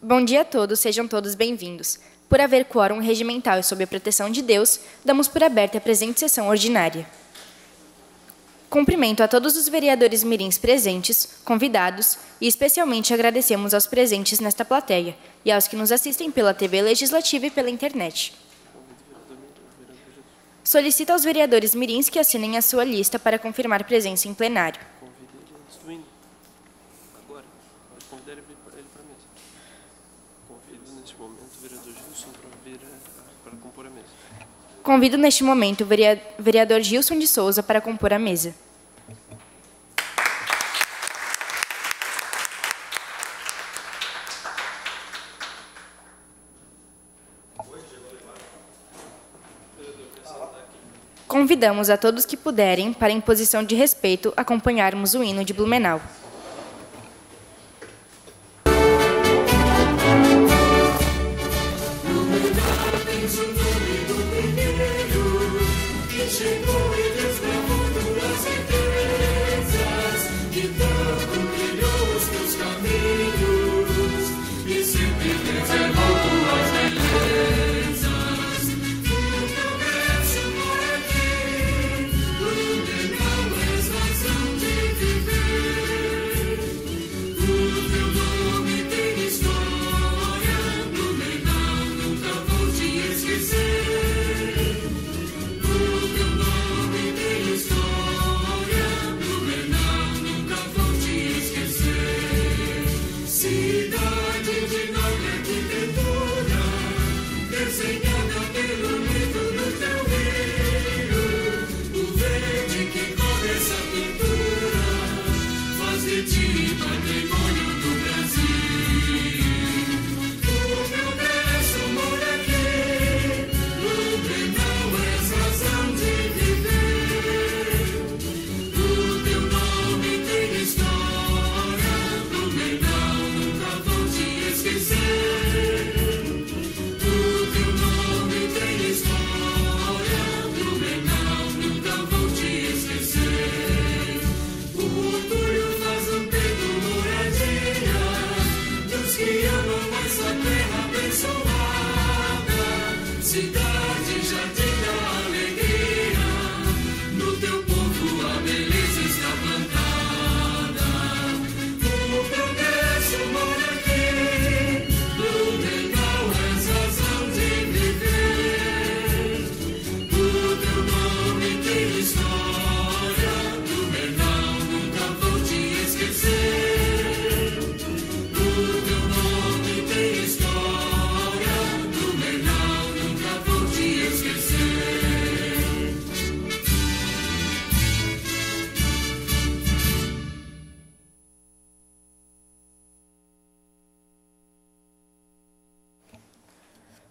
Bom dia a todos, sejam todos bem-vindos. Por haver quórum regimental e sob a proteção de Deus, damos por aberta a presente sessão ordinária. Cumprimento a todos os vereadores mirins presentes, convidados, e especialmente agradecemos aos presentes nesta plateia e aos que nos assistem pela TV Legislativa e pela internet. Solicito aos vereadores mirins que assinem a sua lista para confirmar presença em plenário. Convido neste momento o vereador Gilson de Souza para compor a mesa. Convidamos a todos que puderem, para em posição de respeito, acompanharmos o hino de Blumenau.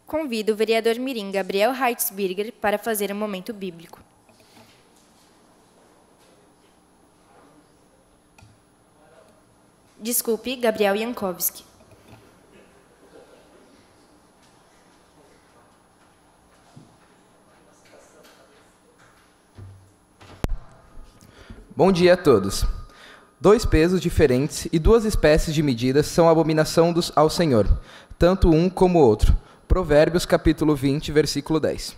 Convido o vereador mirim Gabriel Heitzberger para fazer um momento bíblico. Desculpe, Gabriel Jankowski. Bom dia a todos. 2 pesos diferentes e 2 espécies de medidas são abominação ao Senhor, tanto um como o outro. Provérbios, capítulo 20, versículo 10.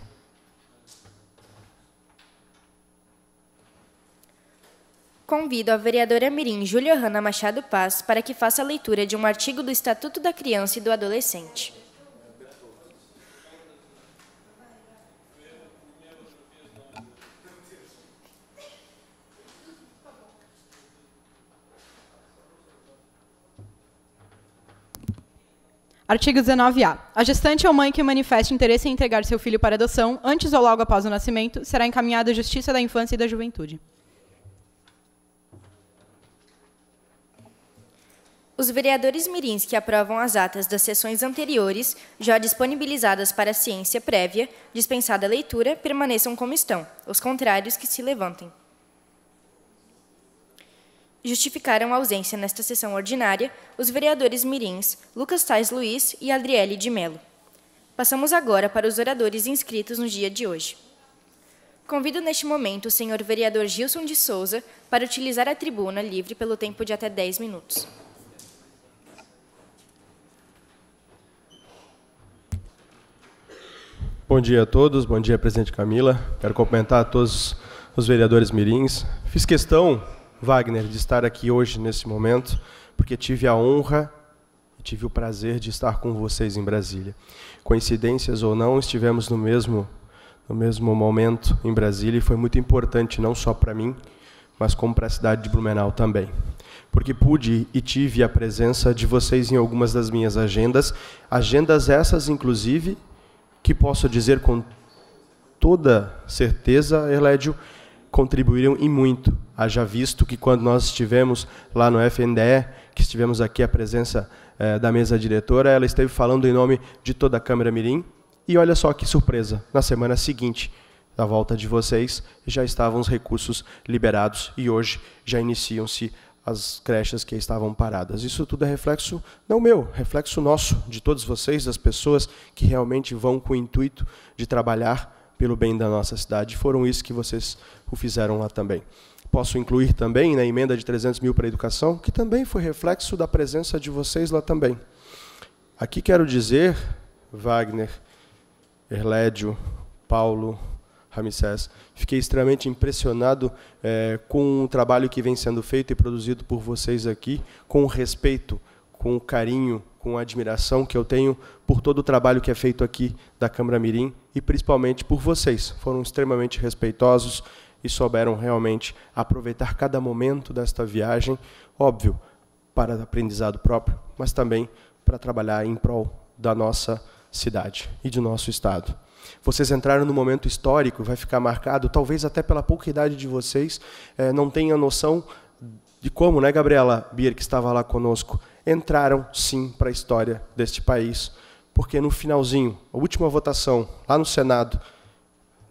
Convido a vereadora mirim Júlia Hanna Machado Paz para que faça a leitura de um artigo do Estatuto da Criança e do Adolescente. Artigo 19-A. A gestante ou mãe que manifeste interesse em entregar seu filho para adoção, antes ou logo após o nascimento, será encaminhada à Justiça da Infância e da Juventude. Os vereadores mirins que aprovam as atas das sessões anteriores, já disponibilizadas para a ciência prévia, dispensada a leitura, permaneçam como estão. Os contrários que se levantem. Justificaram a ausência nesta sessão ordinária os vereadores mirins Lucas Tais Luiz e Adriele de Melo. Passamos agora para os oradores inscritos no dia de hoje. Convido neste momento o senhor vereador Gilson de Souza para utilizar a tribuna livre pelo tempo de até 10 minutos. Bom dia a todos, bom dia, presidente Camila. Quero cumprimentar a todos os vereadores mirins. Fiz questão, Wagner, de estar aqui hoje, nesse momento, porque tive a honra e tive o prazer de estar com vocês em Brasília. Coincidências ou não, estivemos no mesmo momento em Brasília e foi muito importante, não só para mim, mas como para a cidade de Blumenau também. Porque pude e tive a presença de vocês em algumas das minhas agendas essas, inclusive, que posso dizer com toda certeza, Herlédio, contribuíram e muito. Haja visto que quando nós estivemos lá no FNDE, que estivemos aqui a presença da mesa diretora, ela esteve falando em nome de toda a Câmara Mirim, e olha só que surpresa, na semana seguinte da volta de vocês, já estavam os recursos liberados e hoje já iniciam-se as creches que estavam paradas. Isso tudo é reflexo, não meu, reflexo nosso, de todos vocês, das pessoas que realmente vão com o intuito de trabalhar pelo bem da nossa cidade. Foram isso que vocês o fizeram lá também. Posso incluir também na emenda de 300 mil para a educação, que também foi reflexo da presença de vocês lá também. Aqui quero dizer, Wagner, Herlédio, Paulo, Ramsés, fiquei extremamente impressionado com o trabalho que vem sendo feito e produzido por vocês aqui, com o respeito, com o carinho, com a admiração que eu tenho por todo o trabalho que é feito aqui da Câmara Mirim e principalmente por vocês. Foram extremamente respeitosos e souberam realmente aproveitar cada momento desta viagem, óbvio, para aprendizado próprio, mas também para trabalhar em prol da nossa cidade e do nosso estado. Vocês entraram num momento histórico, vai ficar marcado, talvez até pela pouca idade de vocês, não tenham noção de como, né, Gabriela Bier, que estava lá conosco, entraram, sim, para a história deste país, porque no finalzinho, a última votação, lá no Senado,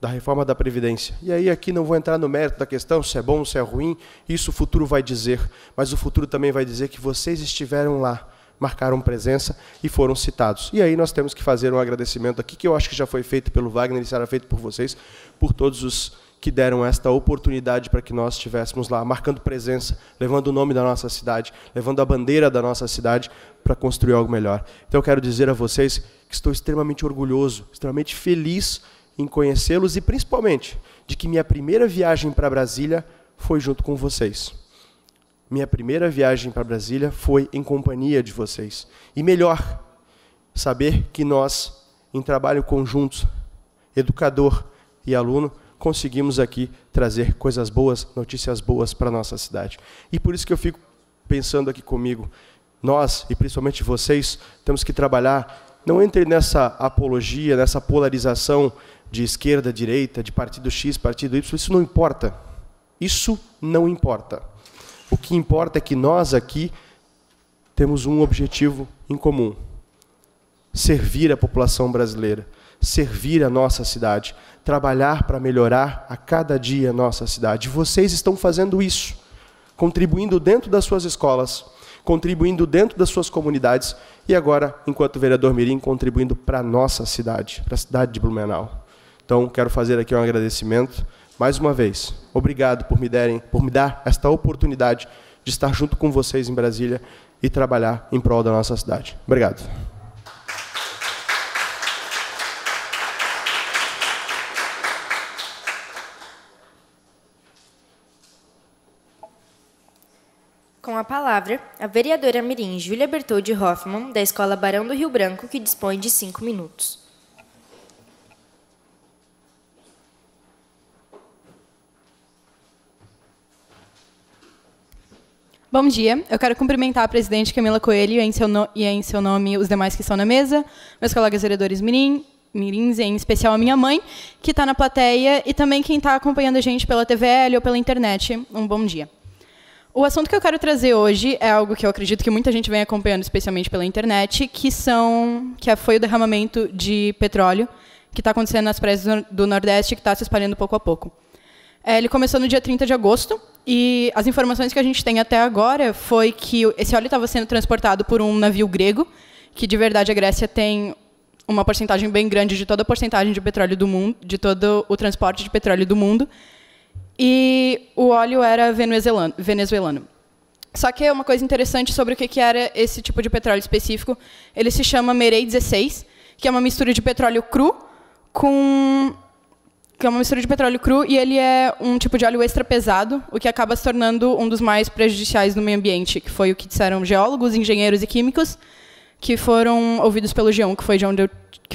da reforma da Previdência, e aí aqui não vou entrar no mérito da questão, se é bom, se é ruim, isso o futuro vai dizer, mas o futuro também vai dizer que vocês estiveram lá, marcaram presença e foram citados. E aí nós temos que fazer um agradecimento aqui, que eu acho que já foi feito pelo Wagner e será feito por vocês, por todos os que deram esta oportunidade para que nós estivéssemos lá, marcando presença, levando o nome da nossa cidade, levando a bandeira da nossa cidade para construir algo melhor. Então eu quero dizer a vocês que estou extremamente orgulhoso, extremamente feliz em conhecê-los e principalmente de que minha primeira viagem para Brasília foi junto com vocês. Minha primeira viagem para Brasília foi em companhia de vocês. E melhor, saber que nós, em trabalho conjunto, educador e aluno, conseguimos aqui trazer coisas boas, notícias boas para a nossa cidade. E por isso que eu fico pensando aqui comigo, nós, e principalmente vocês, temos que trabalhar, não entre nessa apologia, nessa polarização de esquerda, direita, de partido X, partido Y, isso não importa. Isso não importa. O que importa é que nós aqui temos um objetivo em comum: servir a população brasileira, servir a nossa cidade, trabalhar para melhorar a cada dia a nossa cidade. Vocês estão fazendo isso, contribuindo dentro das suas escolas, contribuindo dentro das suas comunidades e agora, enquanto vereador Mirim, contribuindo para a nossa cidade, para a cidade de Blumenau. Então, quero fazer aqui um agradecimento. Mais uma vez, obrigado por me dar esta oportunidade de estar junto com vocês em Brasília e trabalhar em prol da nossa cidade. Obrigado. Com a palavra, a vereadora mirim Júlia Bertoldi Hoffmann, da Escola Barão do Rio Branco, que dispõe de 5 minutos. Bom dia, eu quero cumprimentar a presidente Camila Coelho e em seu nome os demais que estão na mesa, meus colegas vereadores mirins, em especial a minha mãe, que está na plateia, e também quem está acompanhando a gente pela TVL ou pela internet. Um bom dia. O assunto que eu quero trazer hoje é algo que eu acredito que muita gente vem acompanhando, especialmente pela internet, que foi o derramamento de petróleo que está acontecendo nas praias do Nordeste, que está se espalhando pouco a pouco. Ele começou no dia 30 de agosto, e as informações que a gente tem até agora foi que esse óleo estava sendo transportado por um navio grego, que, de verdade, a Grécia tem uma porcentagem bem grande de toda a porcentagem de petróleo do mundo, de todo o transporte de petróleo do mundo, e o óleo era venezuelano. Só que uma coisa interessante sobre o que era esse tipo de petróleo específico, ele se chama Merey 16, que é uma mistura de petróleo cru que é uma mistura de petróleo cru, e ele é um tipo de óleo extra pesado, o que acaba se tornando um dos mais prejudiciais no meio ambiente, que foi o que disseram geólogos, engenheiros e químicos, que foram ouvidos pelo G1, que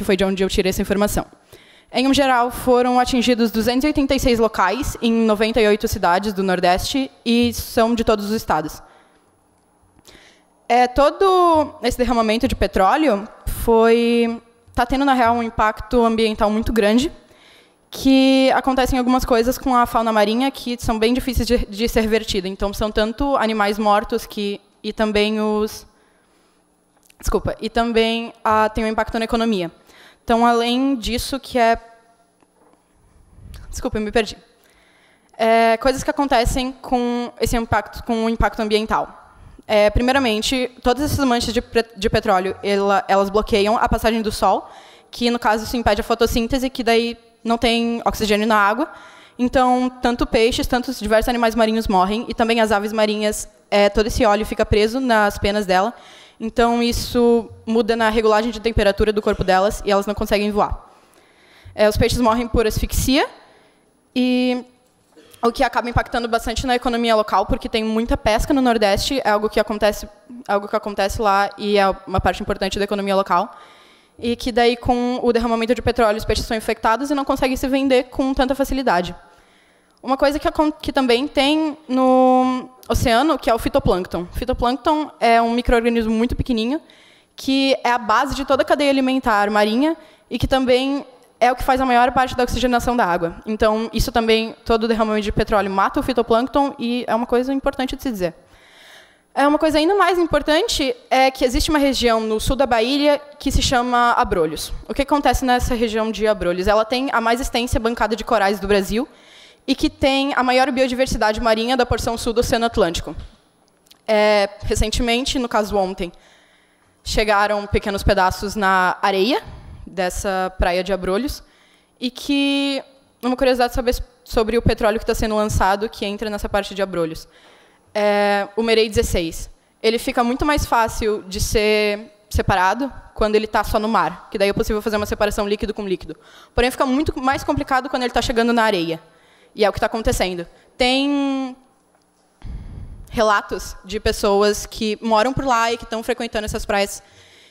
foi de onde eu tirei essa informação. Em um geral, foram atingidos 286 locais em 98 cidades do Nordeste e são de todos os estados. Todo esse derramamento de petróleo está tendo, na real, um impacto ambiental muito grande, que acontecem algumas coisas com a fauna marinha que são bem difíceis de ser vertida. Então, são tanto animais mortos e também tem um impacto na economia. Então, além disso, Desculpa, eu me perdi. Coisas que acontecem com esse impacto, com o impacto ambiental. Primeiramente, todas essas manchas de petróleo, elas bloqueiam a passagem do sol, que, no caso, isso impede a fotossíntese, que daí não tem oxigênio na água. Então, tanto peixes, tanto diversos animais marinhos morrem, e também as aves marinhas, todo esse óleo fica preso nas penas dela. Então, isso muda na regulagem de temperatura do corpo delas, e elas não conseguem voar. Os peixes morrem por asfixia, e o que acaba impactando bastante na economia local, porque tem muita pesca no Nordeste, é algo que acontece lá, e é uma parte importante da economia local. E que daí, com o derramamento de petróleo, os peixes são infectados e não conseguem se vender com tanta facilidade. Uma coisa que também tem no oceano, que é o fitoplâncton. O fitoplâncton é um micro-organismo muito pequenininho, que é a base de toda a cadeia alimentar marinha e que também é o que faz a maior parte da oxigenação da água. Então, isso também, todo o derramamento de petróleo mata o fitoplâncton e é uma coisa importante de se dizer. Uma coisa ainda mais importante é que existe uma região no sul da Bahia que se chama Abrolhos. O que acontece nessa região de Abrolhos? Ela tem a mais extensa bancada de corais do Brasil e que tem a maior biodiversidade marinha da porção sul do Oceano Atlântico. Recentemente, no caso ontem, chegaram pequenos pedaços na areia dessa praia de Abrolhos e que, uma curiosidade sobre o petróleo que está sendo lançado, que entra nessa parte de Abrolhos. O Merey 16. Ele fica muito mais fácil de ser separado quando ele está só no mar, que daí é possível fazer uma separação líquido com líquido. Porém, fica muito mais complicado quando ele está chegando na areia. E é o que está acontecendo. Tem relatos de pessoas que moram por lá e que estão frequentando essas praias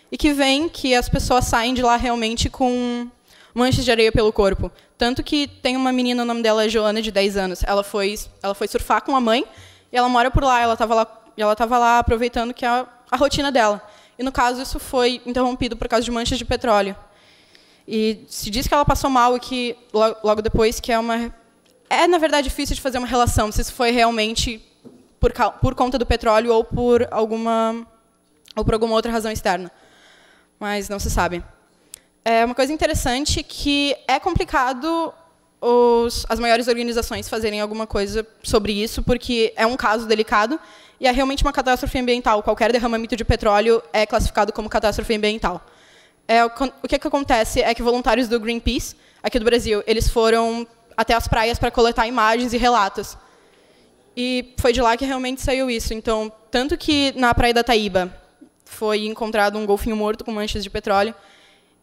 e que veem que as pessoas saem de lá realmente com manchas de areia pelo corpo. Tanto que tem uma menina, o nome dela é Joana, de 10 anos. Ela foi surfar com a mãe e ela mora por lá. Ela estava lá aproveitando que é a rotina dela. E, no caso, isso foi interrompido por causa de manchas de petróleo. E se diz que ela passou mal e que, logo depois, que na verdade, difícil de fazer uma relação, se isso foi realmente por conta do petróleo ou por alguma outra razão externa. Mas não se sabe. Uma coisa interessante que é complicado as maiores organizações fazerem alguma coisa sobre isso, porque é um caso delicado e é realmente uma catástrofe ambiental. Qualquer derramamento de petróleo é classificado como catástrofe ambiental. O que acontece é que voluntários do Greenpeace, aqui do Brasil, eles foram até as praias para coletar imagens e relatos. E foi de lá que realmente saiu isso. Então, tanto que na Praia da Taíba foi encontrado um golfinho morto com manchas de petróleo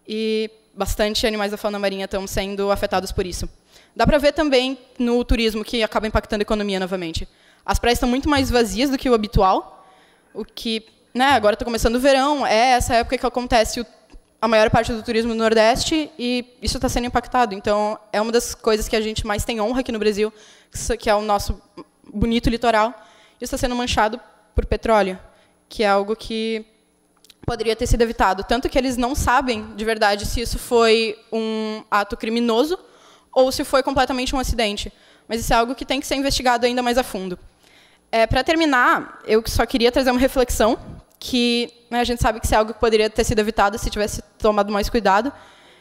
e bastante animais da fauna marinha estão sendo afetados por isso. Dá para ver também no turismo, que acaba impactando a economia novamente. As praias estão muito mais vazias do que o habitual, o que, agora está começando o verão, é essa época que acontece a maior parte do turismo no Nordeste e isso está sendo impactado. Então, é uma das coisas que a gente mais tem honra aqui no Brasil, que é o nosso bonito litoral. Isso está sendo manchado por petróleo, que é algo que poderia ter sido evitado. Tanto que eles não sabem, de verdade, se isso foi um ato criminoso ou se foi completamente um acidente. Mas isso é algo que tem que ser investigado ainda mais a fundo. Para terminar, eu só queria trazer uma reflexão, que a gente sabe que isso é algo que poderia ter sido evitado se tivesse tomado mais cuidado.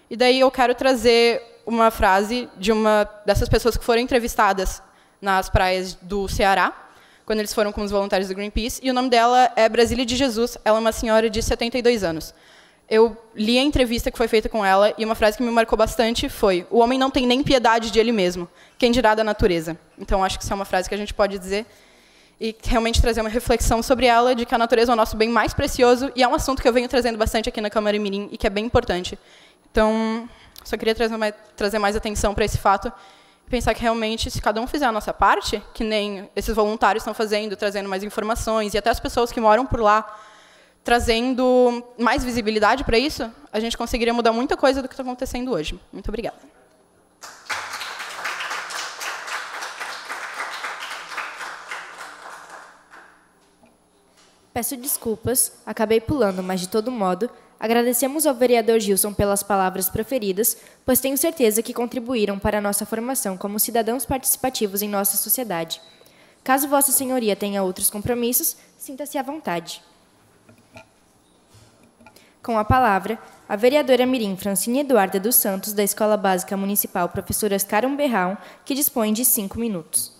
E daí eu quero trazer uma frase de uma dessas pessoas que foram entrevistadas nas praias do Ceará, quando eles foram com os voluntários do Greenpeace, e o nome dela é Brasília de Jesus. Ela é uma senhora de 72 anos. Eu li a entrevista que foi feita com ela, e uma frase que me marcou bastante foi: o homem não tem nem piedade de ele mesmo, quem dirá da natureza. Então, acho que isso é uma frase que a gente pode dizer e realmente trazer uma reflexão sobre ela, de que a natureza é o nosso bem mais precioso, e é um assunto que eu venho trazendo bastante aqui na Câmara Mirim, e que é bem importante. Então, Só queria trazer mais atenção para esse fato e pensar que, realmente, se cada um fizer a nossa parte, que nem esses voluntários estão fazendo, trazendo mais informações, e até as pessoas que moram por lá, trazendo mais visibilidade para isso, a gente conseguiria mudar muita coisa do que está acontecendo hoje. Muito obrigada. Peço desculpas, acabei pulando, mas, de todo modo, agradecemos ao vereador Gilson pelas palavras proferidas, pois tenho certeza que contribuíram para a nossa formação como cidadãos participativos em nossa sociedade. Caso Vossa Senhoria tenha outros compromissos, sinta-se à vontade. Com a palavra, a vereadora mirim Francine Eduarda dos Santos, da Escola Básica Municipal Professor Oscar Umberraum, que dispõe de 5 minutos.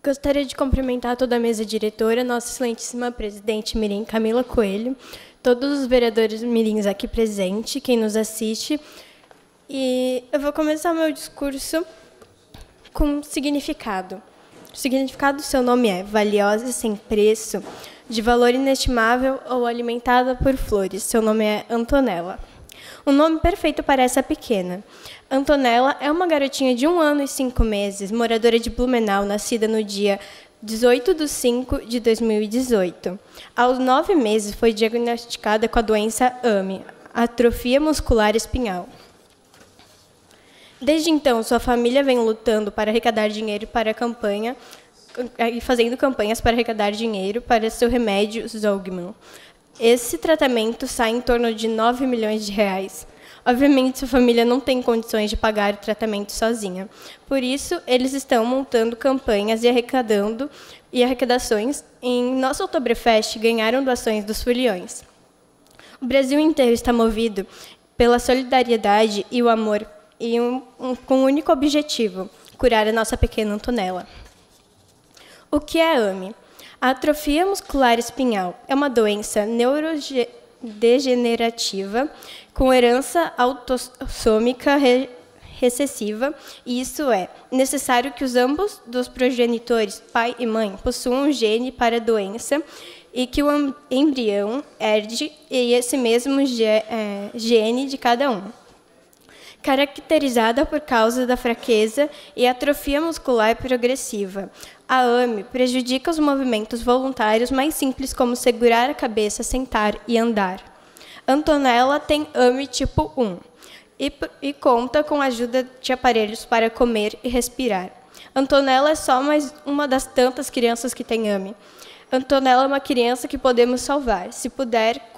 Gostaria de cumprimentar toda a mesa diretora, nossa excelentíssima presidente mirim Camila Coelho, todos os vereadores mirins aqui presentes, quem nos assiste. E eu vou começar meu discurso com significado. O significado do seu nome é valiosa e sem preço, de valor inestimável ou alimentada por flores. Seu nome é Antonella. Um nome perfeito para essa pequena. Antonella é uma garotinha de 1 ano e 5 meses, moradora de Blumenau, nascida no dia 18/5/2018. Aos 9 meses, foi diagnosticada com a doença AME, atrofia muscular espinhal. Desde então, sua família vem lutando para arrecadar dinheiro para a campanha e fazendo campanhas para arrecadar dinheiro para seu remédio Zolgman. Esse tratamento sai em torno de 9 milhões de reais. Obviamente, sua família não tem condições de pagar o tratamento sozinha. Por isso, eles estão montando campanhas e arrecadações. Em nosso Oktoberfest, ganharam doações dos foliões. O Brasil inteiro está movido pela solidariedade e o amor, com um único objetivo: curar a nossa pequena Antonella. O que é AME? A atrofia muscular espinhal é uma doença neurodegenerativa com herança autossômica recessiva, e isso é necessário que ambos dos progenitores, pai e mãe, possuam um gene para a doença e que o embrião herde esse mesmo gene de cada um. Caracterizada por causa da fraqueza e atrofia muscular progressiva. A AME prejudica os movimentos voluntários mais simples, como segurar a cabeça, sentar e andar. Antonella tem AME tipo 1 e conta com a ajuda de aparelhos para comer e respirar. Antonella é só mais uma das tantas crianças que tem AME. Antonella é uma criança que podemos salvar, se puder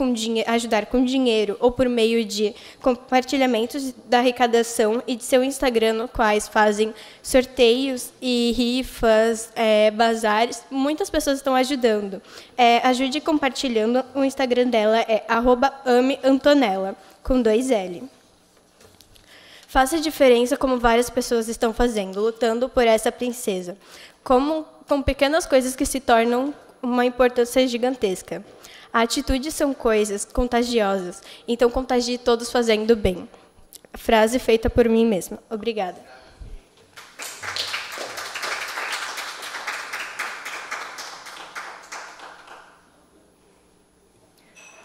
ajudar com dinheiro ou por meio de compartilhamentos da arrecadação e de seu Instagram, no quais fazem sorteios e rifas, bazares. Muitas pessoas estão ajudando. Ajude compartilhando. O Instagram dela é @ameantonella, com 2 L. Faça a diferença como várias pessoas estão fazendo, lutando por essa princesa, com pequenas coisas que se tornam uma importância gigantesca. A atitude são coisas contagiosas, então contagie todos fazendo bem. Frase feita por mim mesma. Obrigada.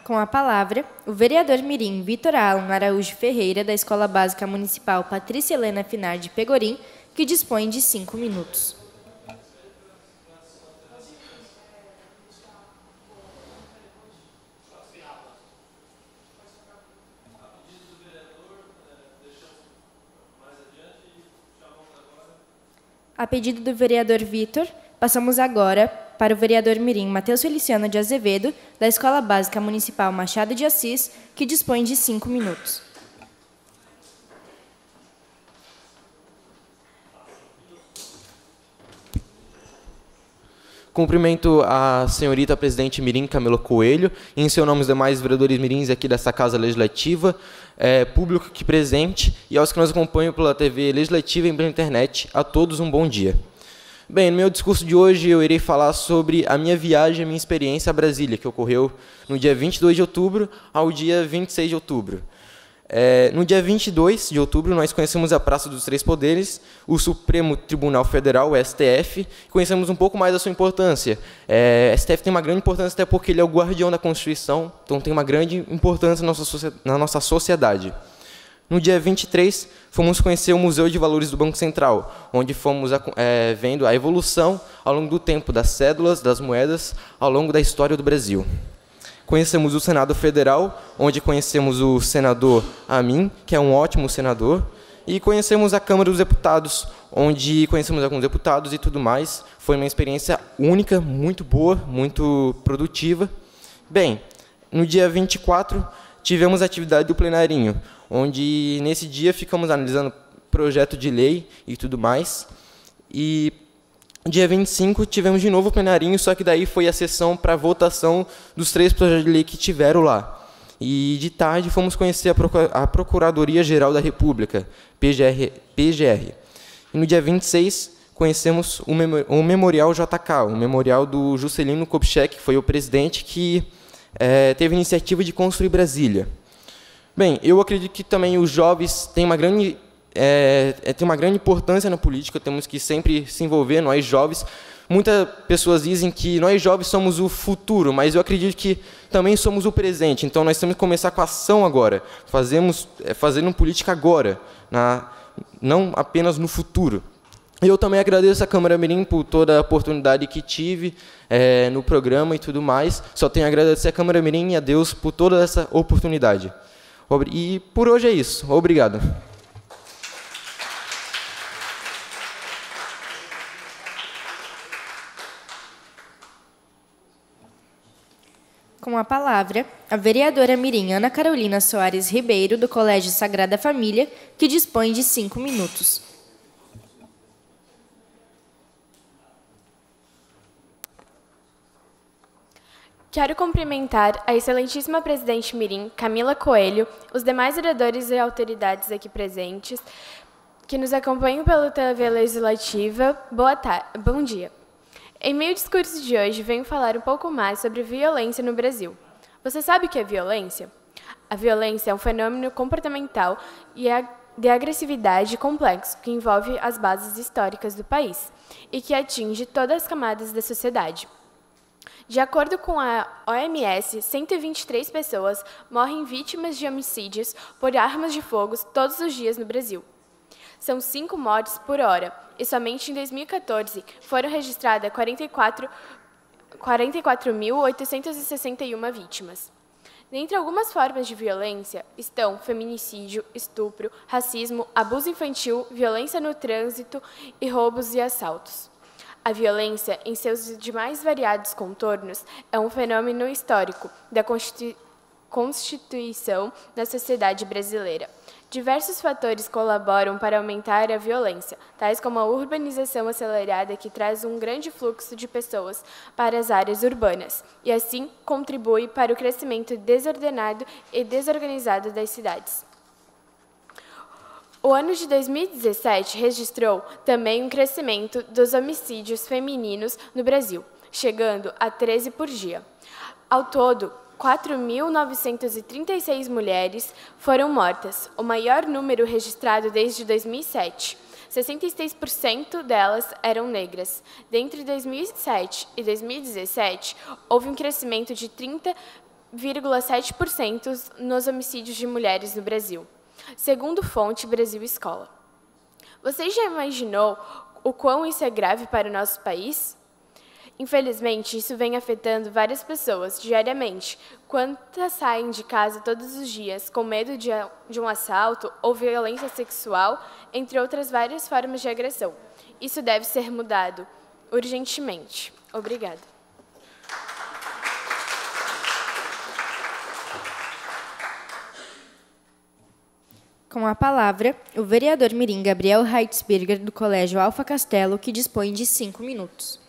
Com a palavra, o vereador mirim Vitor Alan Araújo Ferreira, da Escola Básica Municipal Patrícia Helena Finar de Pegorim, que dispõe de 5 minutos. A pedido do vereador Vitor, passamos agora para o vereador mirim Matheus Feliciano de Azevedo, da Escola Básica Municipal Machado de Assis, que dispõe de 5 minutos. Cumprimento a senhorita presidente mirim Camila Coelho, e em seu nome os demais vereadores mirins aqui dessa Casa Legislativa, público aqui presente, e aos que nos acompanham pela TV Legislativa e pela internet, a todos um bom dia. Bem, no meu discurso de hoje eu irei falar sobre a minha viagem, a minha experiência a Brasília, que ocorreu no dia 22 de outubro ao dia 26 de outubro. No dia 22 de outubro, nós conhecemos a Praça dos Três Poderes, o Supremo Tribunal Federal, o STF, e conhecemos um pouco mais da sua importância. O STF tem uma grande importância até porque ele é o guardião da Constituição, então tem uma grande importância na nossa sociedade. No dia 23, fomos conhecer o Museu de Valores do Banco Central, onde fomos vendo a evolução ao longo do tempo das cédulas, das moedas, ao longo da história do Brasil. Conhecemos o Senado Federal, onde conhecemos o senador Amin, que é um ótimo senador, e conhecemos a Câmara dos Deputados, onde conhecemos alguns deputados e tudo mais. Foi uma experiência única, muito boa, muito produtiva. Bem, no dia 24, tivemos a atividade do plenarinho, onde nesse dia ficamos analisando projeto de lei e tudo mais. E dia 25 tivemos de novo o plenarinho, só que daí foi a sessão para votação dos 3 projetos de lei que tiveram lá. E de tarde fomos conhecer a Procuradoria-Geral da República, PGR. E no dia 26 conhecemos o Memorial JK, o memorial do Juscelino Kubitschek, que foi o presidente que teve a iniciativa de construir Brasília. Bem, eu acredito que também os jovens têm uma grande importância na política, temos que sempre se envolver, nós jovens. Muitas pessoas dizem que nós jovens somos o futuro, mas eu acredito que também somos o presente, então nós temos que começar com a ação agora, fazendo política agora, não apenas no futuro. Eu também agradeço a Câmara Mirim por toda a oportunidade que tive no programa e tudo mais. Só tenho a agradecer a Câmara Mirim e a Deus por toda essa oportunidade. E por hoje é isso. Obrigado. Com a palavra, a vereadora mirim Ana Carolina Soares Ribeiro, do Colégio Sagrada Família, que dispõe de 5 minutos. Quero cumprimentar a excelentíssima presidente mirim, Camila Coelho, os demais vereadores e autoridades aqui presentes, que nos acompanham pela TV Legislativa. Bom dia. Em meu discurso de hoje, venho falar um pouco mais sobre violência no Brasil. Você sabe o que é violência? A violência é um fenômeno comportamental e de agressividade complexo que envolve as bases históricas do país e que atinge todas as camadas da sociedade. De acordo com a OMS, 123 pessoas morrem vítimas de homicídios por armas de fogo todos os dias no Brasil. São 5 mortes por hora, e somente em 2014 foram registradas 44.861 vítimas. Dentre algumas formas de violência estão feminicídio, estupro, racismo, abuso infantil, violência no trânsito e roubos e assaltos. A violência, em seus demais variados contornos, é um fenômeno histórico da Constituição da sociedade brasileira. Diversos fatores colaboram para aumentar a violência, tais como a urbanização acelerada, que traz um grande fluxo de pessoas para as áreas urbanas, e assim contribui para o crescimento desordenado e desorganizado das cidades. O ano de 2017 registrou também um crescimento dos homicídios femininos no Brasil, chegando a 13 por dia. Ao todo, 4.936 mulheres foram mortas, o maior número registrado desde 2007. 66% delas eram negras. Dentre 2007 e 2017, houve um crescimento de 30,7% nos homicídios de mulheres no Brasil, segundo fonte Brasil Escola. Você já imaginou o quão isso é grave para o nosso país? Infelizmente, isso vem afetando várias pessoas diariamente. Quantas saem de casa todos os dias com medo de um assalto ou violência sexual, entre outras várias formas de agressão. Isso deve ser mudado urgentemente. Obrigada. Com a palavra, o vereador mirim Gabriel Heitzberger, do Colégio Alfa Castelo, que dispõe de 5 minutos.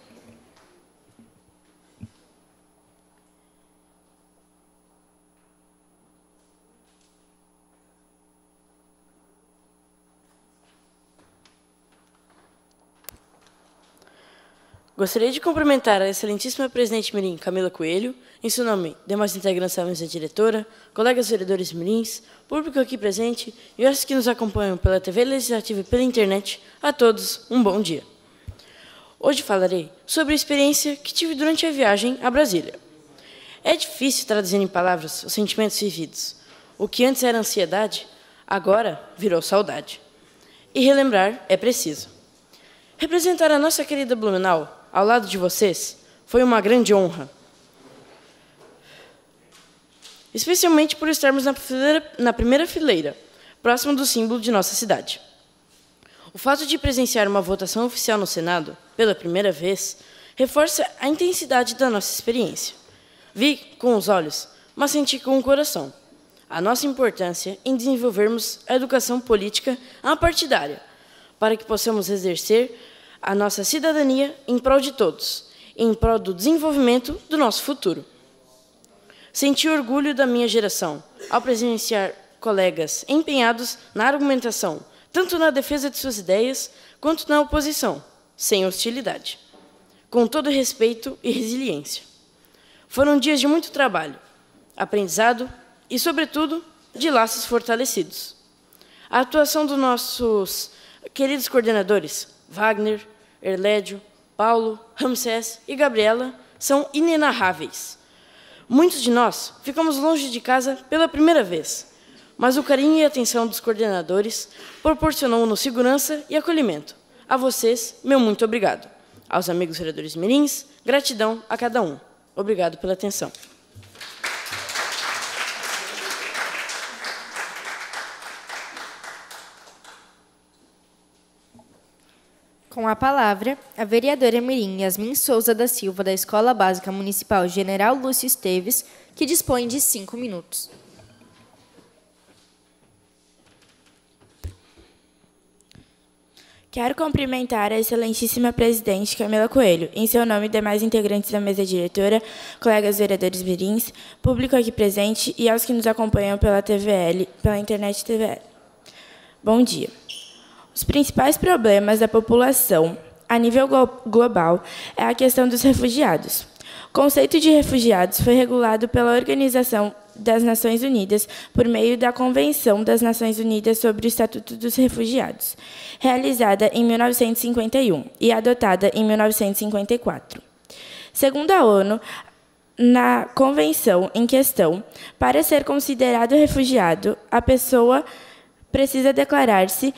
Gostaria de cumprimentar a excelentíssima presidente mirim, Camila Coelho, em seu nome, demais integrantes da mesa diretora, colegas vereadores mirins, público aqui presente e os que nos acompanham pela TV Legislativa e pela internet, a todos um bom dia. Hoje falarei sobre a experiência que tive durante a viagem a Brasília. É difícil traduzir em palavras os sentimentos vividos. O que antes era ansiedade, agora virou saudade. E relembrar é preciso. Representar a nossa querida Blumenau ao lado de vocês foi uma grande honra. Especialmente por estarmos na primeira fileira, próximo do símbolo de nossa cidade. O fato de presenciar uma votação oficial no Senado, pela primeira vez, reforça a intensidade da nossa experiência. Vi com os olhos, mas senti com o coração a nossa importância em desenvolvermos a educação política apartidária, para que possamos exercer a nossa cidadania em prol de todos, em prol do desenvolvimento do nosso futuro. Senti orgulho da minha geração ao presenciar colegas empenhados na argumentação, tanto na defesa de suas ideias, quanto na oposição, sem hostilidade, com todo respeito e resiliência. Foram dias de muito trabalho, aprendizado e, sobretudo, de laços fortalecidos. A atuação dos nossos queridos coordenadores, Wagner, Erlédio, Paulo, Ramsés e Gabriela, são inenarráveis. Muitos de nós ficamos longe de casa pela primeira vez, mas o carinho e a atenção dos coordenadores proporcionou-nos segurança e acolhimento. A vocês, meu muito obrigado. Aos amigos vereadores mirins, gratidão a cada um. Obrigado pela atenção. Com a palavra, a vereadora mirim Yasmin Souza da Silva, da Escola Básica Municipal General Lúcio Esteves, que dispõe de 5 minutos. Quero cumprimentar a excelentíssima presidente Camila Coelho, em seu nome e demais integrantes da mesa diretora, colegas vereadores mirins, público aqui presente e aos que nos acompanham pela internet TVL. Bom dia. Os principais problemas da população a nível global é a questão dos refugiados. O conceito de refugiados foi regulado pela Organização das Nações Unidas por meio da Convenção das Nações Unidas sobre o Estatuto dos Refugiados, realizada em 1951 e adotada em 1954. Segundo a ONU, na convenção em questão, para ser considerado refugiado, a pessoa precisa declarar-se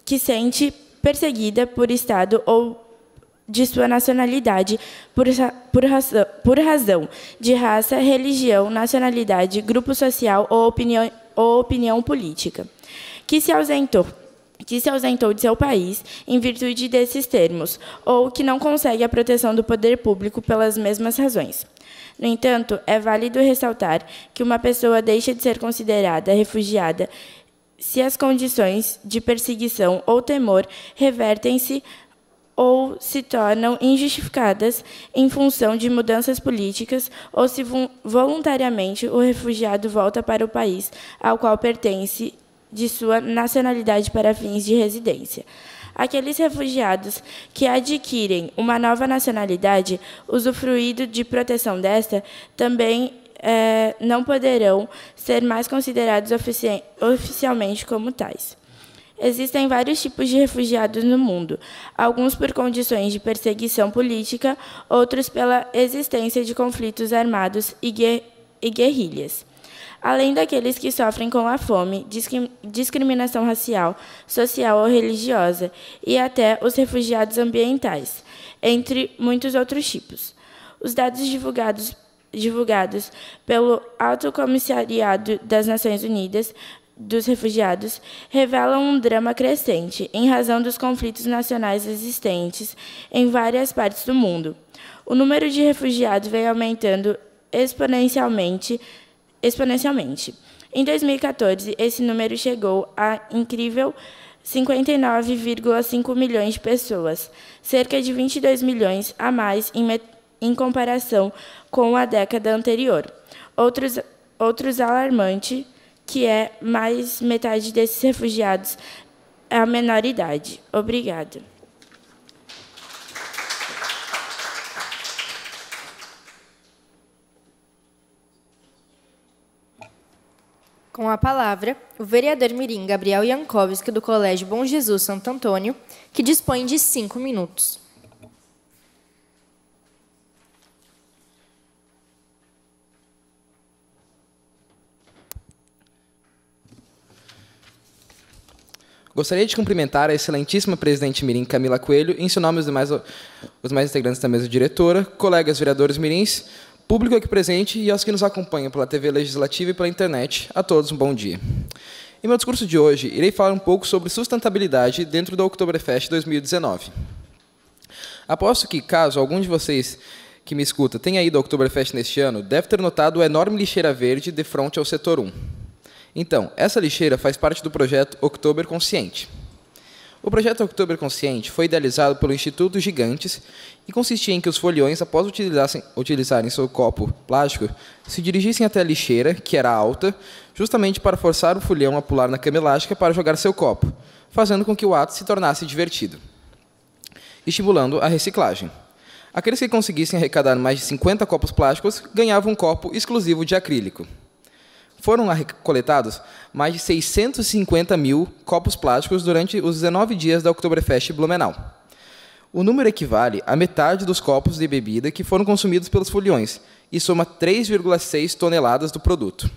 que sente perseguida por Estado ou de sua nacionalidade por razão de raça, religião, nacionalidade, grupo social ou opinião política, que se ausentou de seu país em virtude desses termos, ou que não consegue a proteção do poder público pelas mesmas razões. No entanto, é válido ressaltar que uma pessoa deixa de ser considerada refugiada se as condições de perseguição ou temor revertem-se ou se tornam injustificadas em função de mudanças políticas ou se voluntariamente o refugiado volta para o país ao qual pertence de sua nacionalidade para fins de residência. Aqueles refugiados que adquirem uma nova nacionalidade, usufruindo de proteção desta, também não poderão ser mais considerados oficialmente como tais. Existem vários tipos de refugiados no mundo, alguns por condições de perseguição política, outros pela existência de conflitos armados e guerrilhas. Além daqueles que sofrem com a fome, discriminação racial, social ou religiosa, e até os refugiados ambientais, entre muitos outros tipos. Os dados divulgados pelo Alto Comissariado das Nações Unidas dos Refugiados revelam um drama crescente em razão dos conflitos nacionais existentes em várias partes do mundo. O número de refugiados vem aumentando exponencialmente. Em 2014, esse número chegou a incrível 59,5 milhões de pessoas, cerca de 22 milhões a mais em comparação com a década anterior. Outros alarmante, que é mais metade desses refugiados é a menor idade. Obrigada. Com a palavra, o vereador mirim Gabriel Jankowski, do Colégio Bom Jesus Santo Antônio, que dispõe de 5 minutos. Gostaria de cumprimentar a excelentíssima presidente mirim Camila Coelho, em seu nome os demais integrantes da mesa diretora, colegas vereadores mirins, público aqui presente e aos que nos acompanham pela TV Legislativa e pela internet. A todos um bom dia. Em meu discurso de hoje, irei falar um pouco sobre sustentabilidade dentro do Oktoberfest 2019. Aposto que, caso algum de vocês que me escuta tenha ido ao Oktoberfest neste ano, deve ter notado a enorme lixeira verde de frente ao setor 1. Então, essa lixeira faz parte do projeto Oktober Consciente. O projeto Oktober Consciente foi idealizado pelo Instituto Gigantes e consistia em que os foliões, após utilizarem seu copo plástico, se dirigissem até a lixeira, que era alta, justamente para forçar o folião a pular na cama elástica para jogar seu copo, fazendo com que o ato se tornasse divertido, estimulando a reciclagem. Aqueles que conseguissem arrecadar mais de 50 copos plásticos ganhavam um copo exclusivo de acrílico. Foram coletados mais de 650 mil copos plásticos durante os 19 dias da Oktoberfest Blumenau. O número equivale à metade dos copos de bebida que foram consumidos pelos foliões e soma 3,6 toneladas do produto.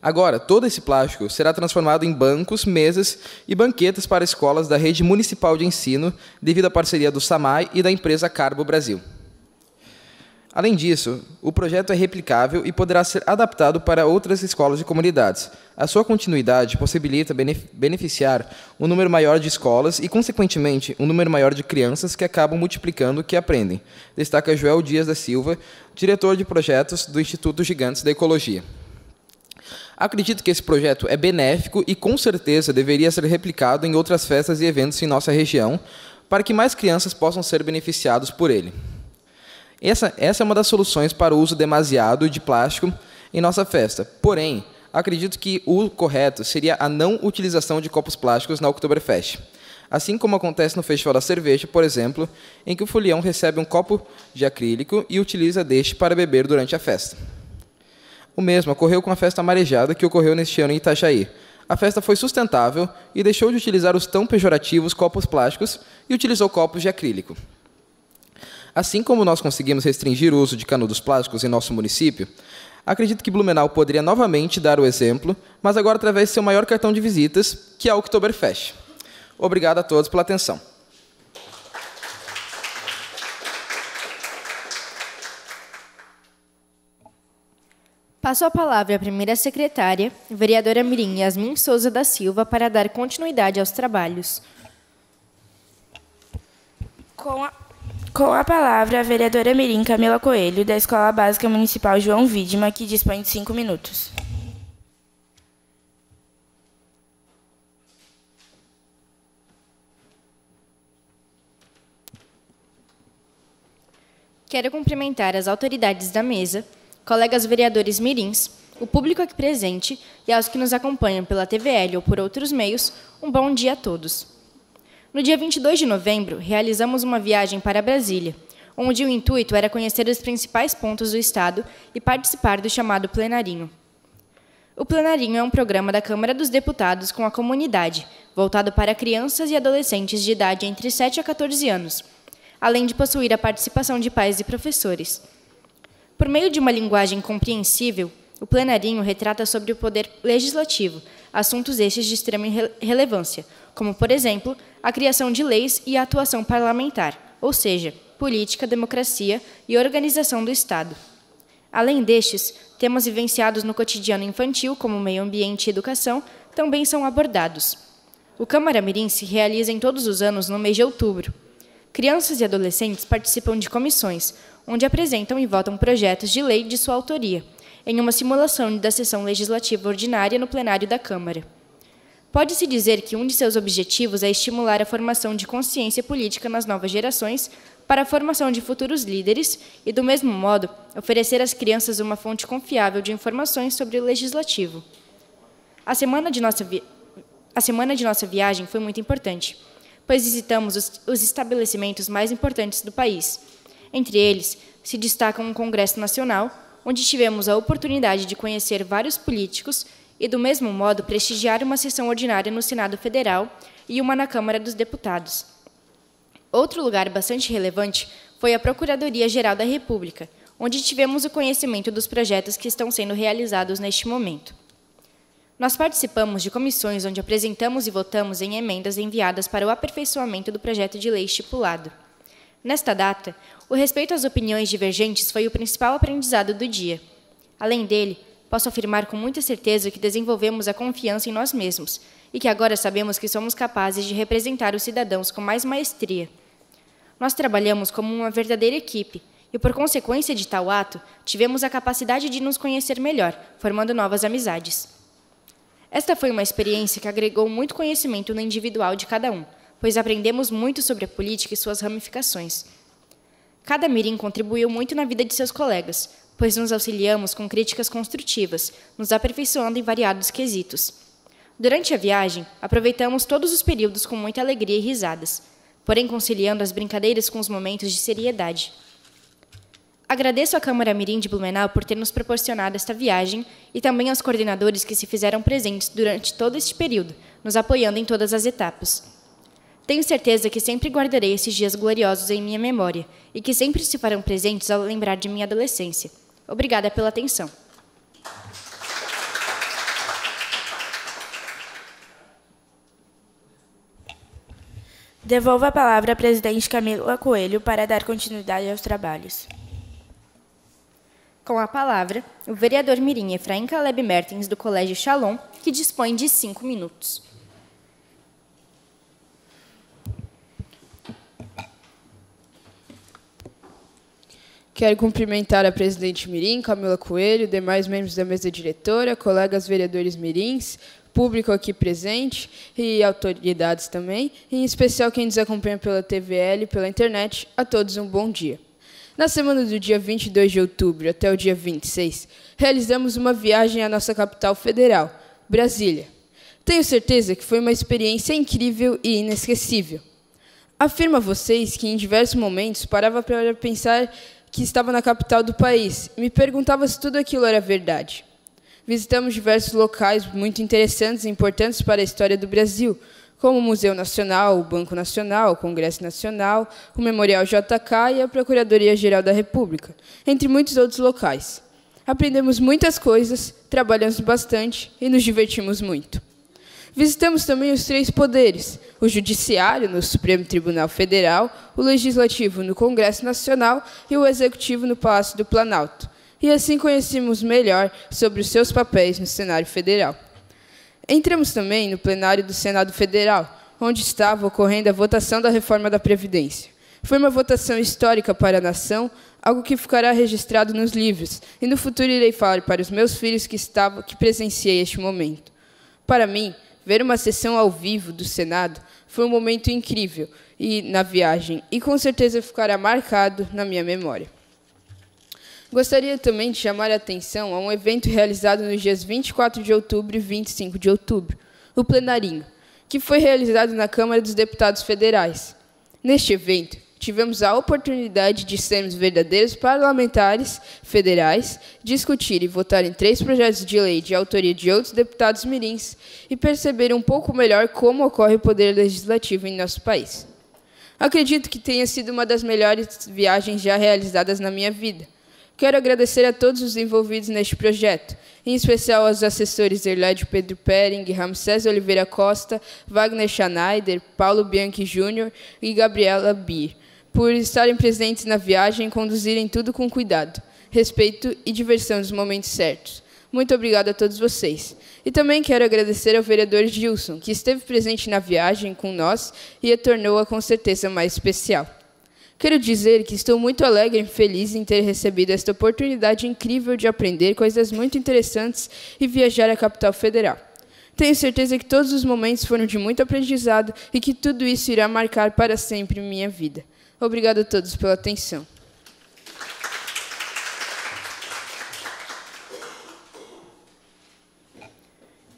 Agora, todo esse plástico será transformado em bancos, mesas e banquetas para escolas da rede municipal de ensino devido à parceria do SAMAI e da empresa Carbo Brasil. Além disso, o projeto é replicável e poderá ser adaptado para outras escolas e comunidades. A sua continuidade possibilita beneficiar um número maior de escolas e, consequentemente, um número maior de crianças que acabam multiplicando o que aprendem, destaca Joel Dias da Silva, diretor de projetos do Instituto Gigantes da Ecologia. Acredito que esse projeto é benéfico e, com certeza, deveria ser replicado em outras festas e eventos em nossa região, para que mais crianças possam ser beneficiados por ele. Essa é uma das soluções para o uso demasiado de plástico em nossa festa. Porém, acredito que o correto seria a não utilização de copos plásticos na Oktoberfest. Assim como acontece no Festival da Cerveja, por exemplo, em que o folião recebe um copo de acrílico e utiliza deste para beber durante a festa. O mesmo ocorreu com a festa marejada que ocorreu neste ano em Itajaí. A festa foi sustentável e deixou de utilizar os tão pejorativos copos plásticos e utilizou copos de acrílico. Assim como nós conseguimos restringir o uso de canudos plásticos em nosso município, acredito que Blumenau poderia novamente dar o exemplo, mas agora através de seu maior cartão de visitas, que é o Oktoberfest. Obrigado a todos pela atenção. Passo a palavra à primeira secretária, vereadora mirim Yasmin Souza da Silva, para dar continuidade aos trabalhos. Com a palavra, a vereadora mirim Camila Coelho, da Escola Básica Municipal João Widmer, que dispõe de 5 minutos. Quero cumprimentar as autoridades da mesa, colegas vereadores mirins, o público aqui presente e aos que nos acompanham pela TVL ou por outros meios, um bom dia a todos. No dia 22 de novembro, realizamos uma viagem para Brasília, onde o intuito era conhecer os principais pontos do Estado e participar do chamado Plenarinho. O Plenarinho é um programa da Câmara dos Deputados com a comunidade, voltado para crianças e adolescentes de idade entre 7 a 14 anos, além de possuir a participação de pais e professores. Por meio de uma linguagem compreensível, o Plenarinho retrata sobre o poder legislativo, assuntos estes de extrema relevância, como, por exemplo, a criação de leis e a atuação parlamentar, ou seja, política, democracia e organização do Estado. Além destes, temas vivenciados no cotidiano infantil, como meio ambiente e educação, também são abordados. O Câmara Mirim se realiza em todos os anos no mês de outubro. Crianças e adolescentes participam de comissões, onde apresentam e votam projetos de lei de sua autoria, em uma simulação da sessão legislativa ordinária no plenário da Câmara. Pode-se dizer que um de seus objetivos é estimular a formação de consciência política nas novas gerações para a formação de futuros líderes e, do mesmo modo, oferecer às crianças uma fonte confiável de informações sobre o legislativo. A semana de nossa viagem foi muito importante, pois visitamos os estabelecimentos mais importantes do país. Entre eles, se destacam um Congresso Nacional, onde tivemos a oportunidade de conhecer vários políticos e, do mesmo modo, prestigiar uma sessão ordinária no Senado Federal e uma na Câmara dos Deputados. Outro lugar bastante relevante foi a Procuradoria-Geral da República, onde tivemos o conhecimento dos projetos que estão sendo realizados neste momento. Nós participamos de comissões onde apresentamos e votamos em emendas enviadas para o aperfeiçoamento do projeto de lei estipulado. Nesta data, o respeito às opiniões divergentes foi o principal aprendizado do dia. Além dele, posso afirmar com muita certeza que desenvolvemos a confiança em nós mesmos e que agora sabemos que somos capazes de representar os cidadãos com mais maestria. Nós trabalhamos como uma verdadeira equipe e, por consequência de tal ato, tivemos a capacidade de nos conhecer melhor, formando novas amizades. Esta foi uma experiência que agregou muito conhecimento no individual de cada um, pois aprendemos muito sobre a política e suas ramificações. Cada mirim contribuiu muito na vida de seus colegas, pois nos auxiliamos com críticas construtivas, nos aperfeiçoando em variados quesitos. Durante a viagem, aproveitamos todos os períodos com muita alegria e risadas, porém conciliando as brincadeiras com os momentos de seriedade. Agradeço à Câmara Mirim de Blumenau por ter nos proporcionado esta viagem e também aos coordenadores que se fizeram presentes durante todo este período, nos apoiando em todas as etapas. Tenho certeza que sempre guardarei esses dias gloriosos em minha memória e que sempre se farão presentes ao lembrar de minha adolescência. Obrigada pela atenção. Devolvo a palavra à presidente Camila Coelho para dar continuidade aos trabalhos. Com a palavra, o vereador mirim Efraim Caleb Mertens, do Colégio Shalom, que dispõe de 5 minutos. Quero cumprimentar a presidente mirim, Camila Coelho, demais membros da mesa diretora, colegas vereadores mirins, público aqui presente e autoridades também, em especial quem nos acompanha pela TVL e pela internet. A todos um bom dia. Na semana do dia 22 de outubro até o dia 26, realizamos uma viagem à nossa capital federal, Brasília. Tenho certeza que foi uma experiência incrível e inesquecível. Afirmo a vocês que em diversos momentos parava para pensar que estava na capital do país e me perguntava se tudo aquilo era verdade. Visitamos diversos locais muito interessantes e importantes para a história do Brasil, como o Museu Nacional, o Banco Nacional, o Congresso Nacional, o Memorial JK e a Procuradoria-Geral da República, entre muitos outros locais. Aprendemos muitas coisas, trabalhamos bastante e nos divertimos muito. Visitamos também os 3 poderes, o Judiciário, no Supremo Tribunal Federal, o Legislativo, no Congresso Nacional e o Executivo, no Palácio do Planalto. E assim conhecemos melhor sobre os seus papéis no cenário federal. Entramos também no plenário do Senado Federal, onde estava ocorrendo a votação da reforma da Previdência. Foi uma votação histórica para a nação, algo que ficará registrado nos livros, e no futuro irei falar para os meus filhos que presenciei este momento. Para mim, ver uma sessão ao vivo do Senado foi um momento incrível na viagem, e com certeza ficará marcado na minha memória. Gostaria também de chamar a atenção a um evento realizado nos dias 24 de outubro e 25 de outubro, o Plenarinho, que foi realizado na Câmara dos Deputados Federais. Neste evento, tivemos a oportunidade de sermos verdadeiros parlamentares federais, discutir e votar em 3 projetos de lei de autoria de outros deputados mirins e perceber um pouco melhor como ocorre o poder legislativo em nosso país. Acredito que tenha sido uma das melhores viagens já realizadas na minha vida. Quero agradecer a todos os envolvidos neste projeto, em especial aos assessores Erlédio Pedro Pering, Ramsés Oliveira Costa, Wagner Schneider, Paulo Bianchi Júnior e Gabriela Bier, por estarem presentes na viagem e conduzirem tudo com cuidado, respeito e diversão nos momentos certos. Muito obrigado a todos vocês. E também quero agradecer ao vereador Gilson, que esteve presente na viagem com nós e a tornou-a com certeza mais especial. Quero dizer que estou muito alegre e feliz em ter recebido esta oportunidade incrível de aprender coisas muito interessantes e viajar à capital federal. Tenho certeza que todos os momentos foram de muito aprendizado e que tudo isso irá marcar para sempre minha vida. Obrigado a todos pela atenção.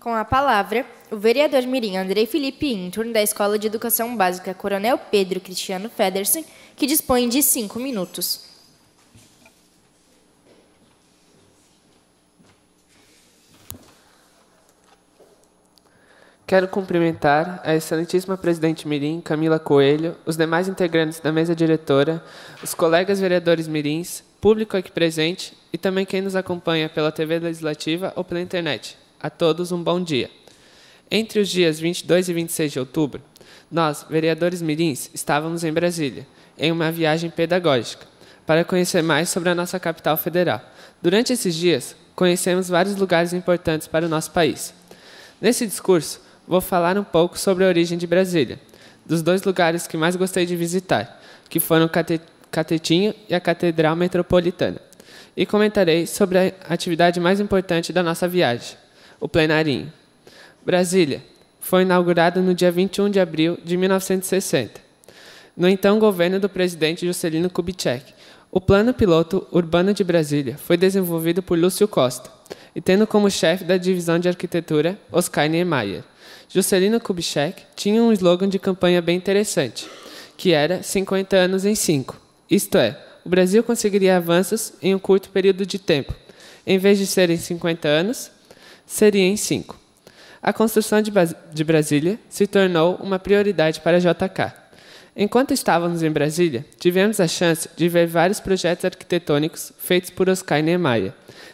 Com a palavra, o vereador mirim Andrei Felipe Inturn, da Escola de Educação Básica Coronel Pedro Cristiano Federsen, que dispõe de 5 minutos. Quero cumprimentar a excelentíssima presidente mirim, Camila Coelho, os demais integrantes da mesa diretora, os colegas vereadores mirins, público aqui presente e também quem nos acompanha pela TV Legislativa ou pela internet. A todos um bom dia. Entre os dias 22 e 26 de outubro, nós, vereadores mirins, estávamos em Brasília, em uma viagem pedagógica, para conhecer mais sobre a nossa capital federal. Durante esses dias, conhecemos vários lugares importantes para o nosso país. Nesse discurso, vou falar um pouco sobre a origem de Brasília, dos 2 lugares que mais gostei de visitar, que foram o Catetinho e a Catedral Metropolitana, e comentarei sobre a atividade mais importante da nossa viagem, o plenarinho. Brasília foi inaugurada no dia 21 de abril de 1960, no então governo do presidente Juscelino Kubitschek. O Plano Piloto Urbano de Brasília foi desenvolvido por Lúcio Costa, e tendo como chefe da divisão de arquitetura Oscar Niemeyer. Juscelino Kubitschek tinha um slogan de campanha bem interessante, que era 50 anos em 5. Isto é, o Brasil conseguiria avanços em um curto período de tempo. Em vez de ser em 50 anos, seria em 5. A construção de Brasília se tornou uma prioridade para a JK. Enquanto estávamos em Brasília, tivemos a chance de ver vários projetos arquitetônicos feitos por Oscar Niemeyer.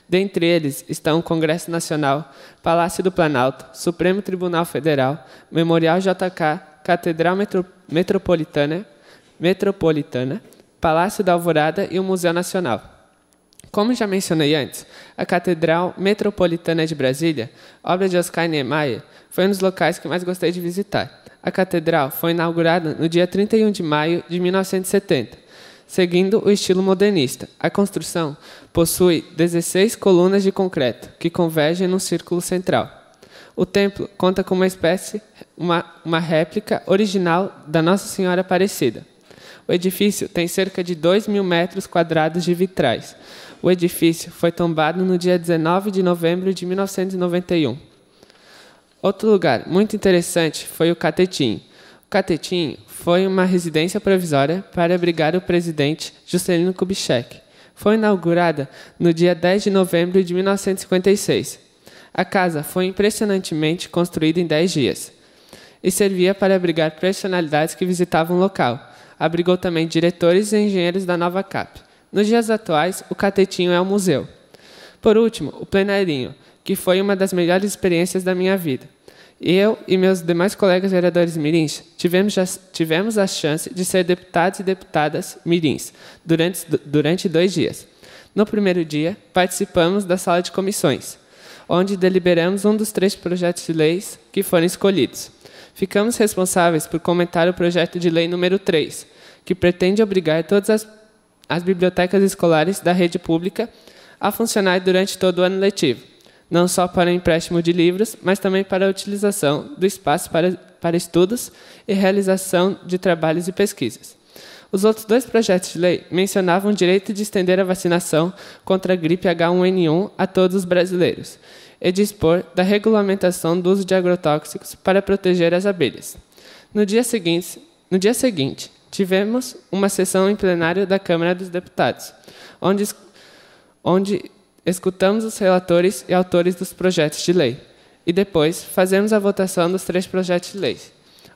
Dentre eles estão o Congresso Nacional, Palácio do Planalto, Supremo Tribunal Federal, Memorial JK, Catedral Metropolitana, Palácio da Alvorada e o Museu Nacional. Como já mencionei antes, a Catedral Metropolitana de Brasília, obra de Oscar Niemeyer, foi um dos locais que mais gostei de visitar. A catedral foi inaugurada no dia 31 de maio de 1970, seguindo o estilo modernista. A construção possui 16 colunas de concreto, que convergem num círculo central. O templo conta com uma réplica original da Nossa Senhora Aparecida. O edifício tem cerca de 2.000 metros quadrados de vitrais. O edifício foi tombado no dia 19 de novembro de 1991. Outro lugar muito interessante foi o Catetinho. O Catetinho foi uma residência provisória para abrigar o presidente Juscelino Kubitschek. Foi inaugurada no dia 10 de novembro de 1956. A casa foi impressionantemente construída em 10 dias e servia para abrigar personalidades que visitavam o local. Abrigou também diretores e engenheiros da nova CAP. Nos dias atuais, o Catetinho é um museu. Por último, o plenarinho, que foi uma das melhores experiências da minha vida. Eu e meus demais colegas vereadores mirins tivemos a chance de ser deputados e deputadas mirins durante 2 dias. No primeiro dia, participamos da sala de comissões, onde deliberamos um dos 3 projetos de leis que foram escolhidos. Ficamos responsáveis por comentar o projeto de lei número 3, que pretende obrigar todas as bibliotecas escolares da rede pública a funcionar durante todo o ano letivo, não só para o empréstimo de livros, mas também para a utilização do espaço para estudos e realização de trabalhos e pesquisas. Os outros 2 projetos de lei mencionavam o direito de estender a vacinação contra a gripe H1N1 a todos os brasileiros e dispor da regulamentação do uso de agrotóxicos para proteger as abelhas. No dia seguinte, tivemos uma sessão em plenário da Câmara dos Deputados, onde escutamos os relatores e autores dos projetos de lei, e depois fazemos a votação dos 3 projetos de lei,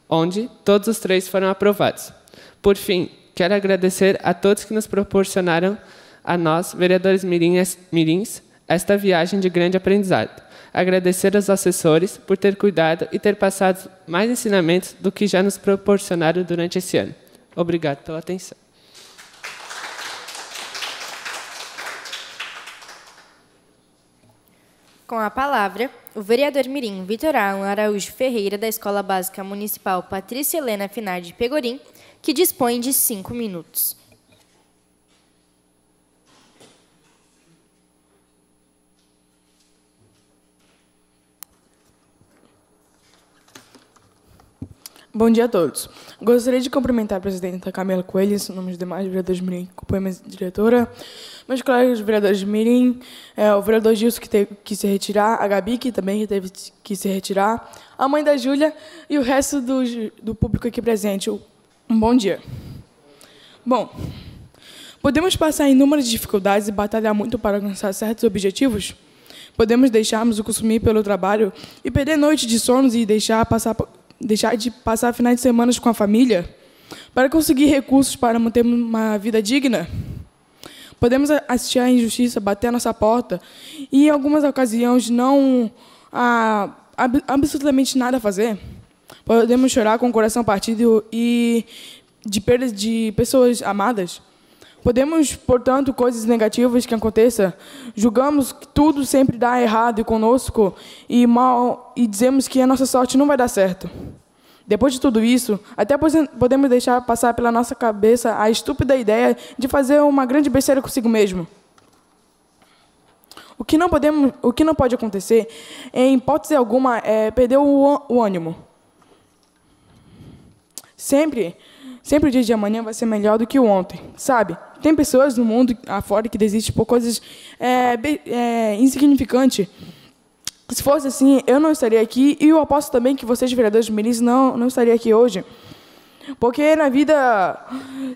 onde todos os 3 foram aprovados. Por fim, quero agradecer a todos que nos proporcionaram, a nós, vereadores mirins, esta viagem de grande aprendizado. Agradecer aos assessores por ter cuidado e ter passado mais ensinamentos do que já nos proporcionaram durante esse ano. Obrigado pela atenção. Com a palavra, o vereador mirim Vitor Alan Araújo Ferreira, da Escola Básica Municipal Patrícia Helena Finar de Pegorim, que dispõe de 5 minutos. Bom dia a todos. Gostaria de cumprimentar a presidenta Camila Coelho, em nome dos demais vereadores mirim que acompanham a mesa diretora, meus colegas vereadores mirim, o vereador Gilson, que teve que se retirar, a Gabi, que também teve que se retirar, a mãe da Júlia e o resto do público aqui presente. Um bom dia. Bom, podemos passar inúmeras dificuldades e batalhar muito para alcançar certos objetivos? Podemos deixarmos o consumir pelo trabalho e perder noites de sonos e deixar de passar finais de semana com a família para conseguir recursos para manter uma vida digna? Podemos assistir à injustiça bater à nossa porta e, em algumas ocasiões, não há absolutamente nada a fazer? Podemos chorar com o coração partido e de perda de pessoas amadas? Podemos, portanto, coisas negativas que aconteçam, julgamos que tudo sempre dá errado conosco e dizemos que a nossa sorte não vai dar certo. Depois de tudo isso, até podemos deixar passar pela nossa cabeça a estúpida ideia de fazer uma grande besteira consigo mesmo. O que não pode acontecer, em hipótese alguma, é perder o ânimo. Sempre o dia de amanhã vai ser melhor do que o ontem, sabe? Tem pessoas no mundo afora que desistem por coisas insignificantes. Se fosse assim, eu não estaria aqui, e eu aposto também que vocês, vereadores mirins, não estariam aqui hoje. Porque na vida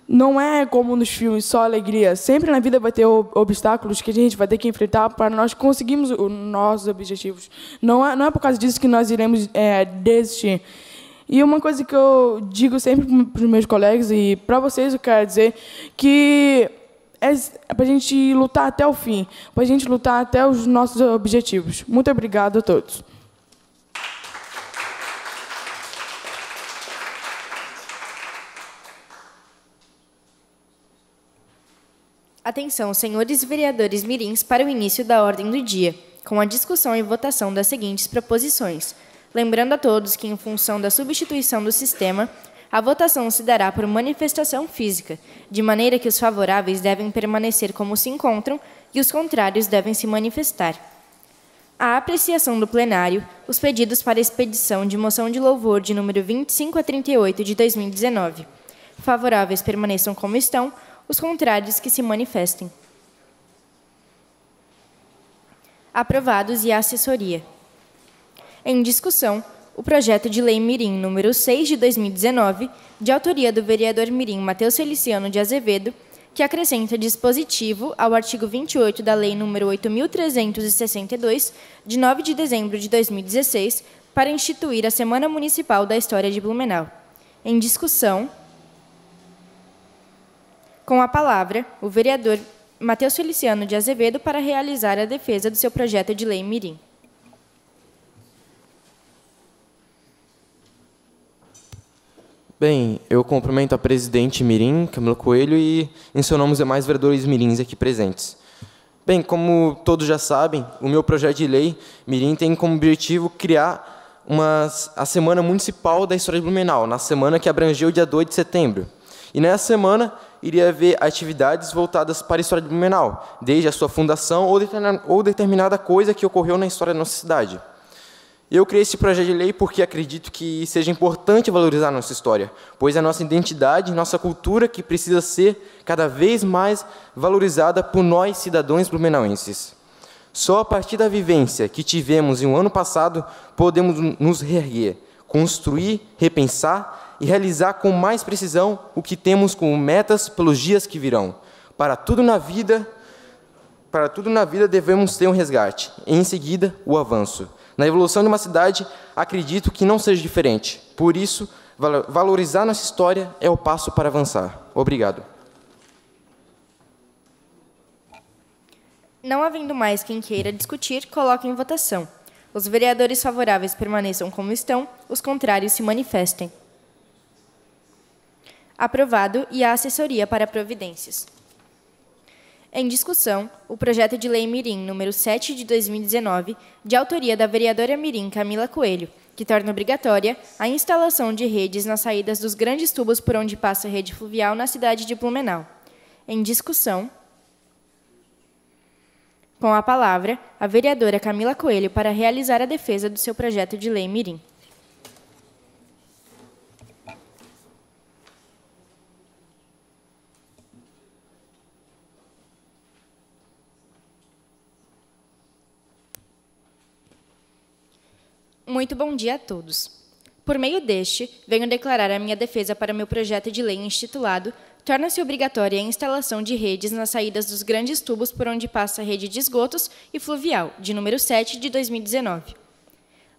não é como nos filmes, só alegria. Sempre na vida vai ter obstáculos que a gente vai ter que enfrentar para nós conseguirmos os nossos objetivos. Não é por causa disso que nós iremos desistir. E uma coisa que eu digo sempre para os meus colegas e para vocês, eu quero dizer que é para a gente lutar até o fim, para a gente lutar até os nossos objetivos. Muito obrigado a todos. Atenção, senhores vereadores mirins, para o início da ordem do dia, com a discussão e votação das seguintes proposições. Lembrando a todos que, em função da substituição do sistema, a votação se dará por manifestação física, de maneira que os favoráveis devem permanecer como se encontram e os contrários devem se manifestar. A apreciação do plenário, os pedidos para expedição de moção de louvor de número 25 a 38 de 2019. Favoráveis permaneçam como estão, os contrários que se manifestem. Aprovados e a assessoria. Em discussão, o projeto de lei mirim número 6 de 2019, de autoria do vereador mirim Matheus Feliciano de Azevedo, que acrescenta dispositivo ao artigo 28 da lei número 8.362, de 9 de dezembro de 2016, para instituir a Semana Municipal da História de Blumenau. Em discussão, com a palavra, o vereador Matheus Feliciano de Azevedo para realizar a defesa do seu projeto de lei mirim. Bem, eu cumprimento a presidente mirim, Camila Coelho, e em seu nome os demais vereadores mirins aqui presentes. Bem, como todos já sabem, o meu projeto de lei mirim tem como objetivo criar a Semana Municipal da História de Blumenau, na semana que abrangeu o dia 2 de setembro. E nessa semana iria haver atividades voltadas para a história de Blumenau, desde a sua fundação ou determinada coisa que ocorreu na história da nossa cidade. Eu criei esse projeto de lei porque acredito que seja importante valorizar a nossa história, pois é a nossa identidade, nossa cultura que precisa ser cada vez mais valorizada por nós, cidadãos blumenauenses. Só a partir da vivência que tivemos em um ano passado, podemos nos reerguer, construir, repensar e realizar com mais precisão o que temos como metas pelos dias que virão. Para tudo na vida devemos ter um resgate, e em seguida o avanço. Na evolução de uma cidade, acredito que não seja diferente. Por isso, valorizar nossa história é o passo para avançar. Obrigado. Não havendo mais quem queira discutir, coloque em votação. Os vereadores favoráveis permaneçam como estão, os contrários se manifestem. Aprovado e a assessoria para providências. Em discussão, o projeto de lei mirim número 7 de 2019, de autoria da vereadora mirim Camila Coelho, que torna obrigatória a instalação de redes nas saídas dos grandes tubos por onde passa a rede fluvial na cidade de Blumenau. Em discussão, com a palavra, a vereadora Camila Coelho para realizar a defesa do seu projeto de lei mirim. Muito bom dia a todos. Por meio deste, venho declarar a minha defesa para meu projeto de lei intitulado Torna-se obrigatória a instalação de redes nas saídas dos grandes tubos por onde passa a rede de esgotos e fluvial, de número 7, de 2019.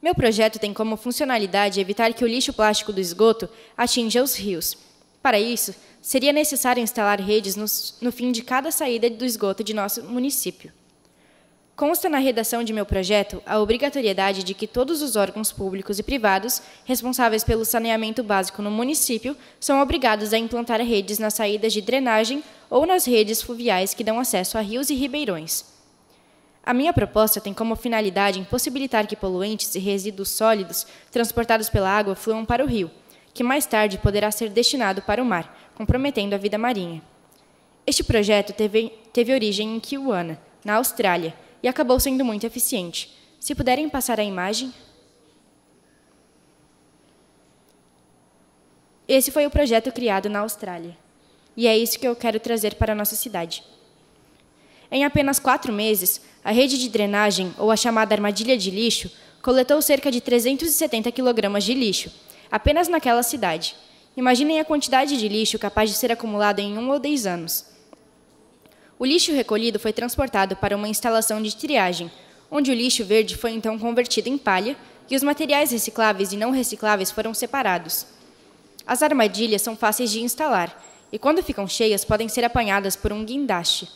Meu projeto tem como funcionalidade evitar que o lixo plástico do esgoto atinja os rios. Para isso, seria necessário instalar redes no fim de cada saída do esgoto de nosso município. Consta na redação de meu projeto a obrigatoriedade de que todos os órgãos públicos e privados responsáveis pelo saneamento básico no município são obrigados a implantar redes nas saídas de drenagem ou nas redes fluviais que dão acesso a rios e ribeirões. A minha proposta tem como finalidade impossibilitar que poluentes e resíduos sólidos transportados pela água fluam para o rio, que mais tarde poderá ser destinado para o mar, comprometendo a vida marinha. Este projeto teve origem em Kiwana, na Austrália, e acabou sendo muito eficiente. Se puderem passar a imagem. Esse foi o projeto criado na Austrália. E é isso que eu quero trazer para a nossa cidade. Em apenas 4 meses, a rede de drenagem, ou a chamada armadilha de lixo, coletou cerca de 370 kg de lixo, apenas naquela cidade. Imaginem a quantidade de lixo capaz de ser acumulado em 1 ou 10 anos. O lixo recolhido foi transportado para uma instalação de triagem, onde o lixo verde foi então convertido em palha e os materiais recicláveis e não recicláveis foram separados. As armadilhas são fáceis de instalar e, quando ficam cheias, podem ser apanhadas por um guindaste.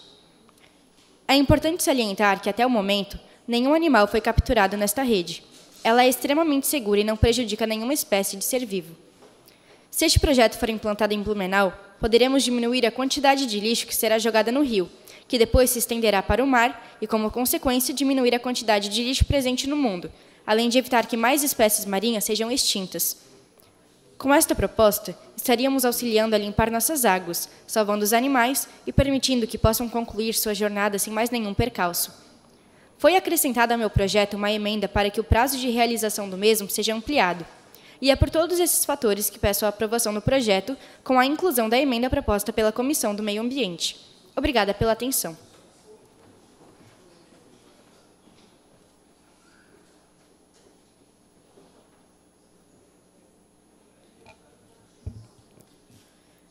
É importante salientar que, até o momento, nenhum animal foi capturado nesta rede. Ela é extremamente segura e não prejudica nenhuma espécie de ser vivo. Se este projeto for implantado em Blumenau, poderemos diminuir a quantidade de lixo que será jogada no rio, que depois se estenderá para o mar e, como consequência, diminuir a quantidade de lixo presente no mundo, além de evitar que mais espécies marinhas sejam extintas. Com esta proposta, estaríamos auxiliando a limpar nossas águas, salvando os animais e permitindo que possam concluir sua jornada sem mais nenhum percalço. Foi acrescentada ao meu projeto uma emenda para que o prazo de realização do mesmo seja ampliado. E é por todos esses fatores que peço a aprovação do projeto, com a inclusão da emenda proposta pela Comissão do Meio Ambiente. Obrigada pela atenção.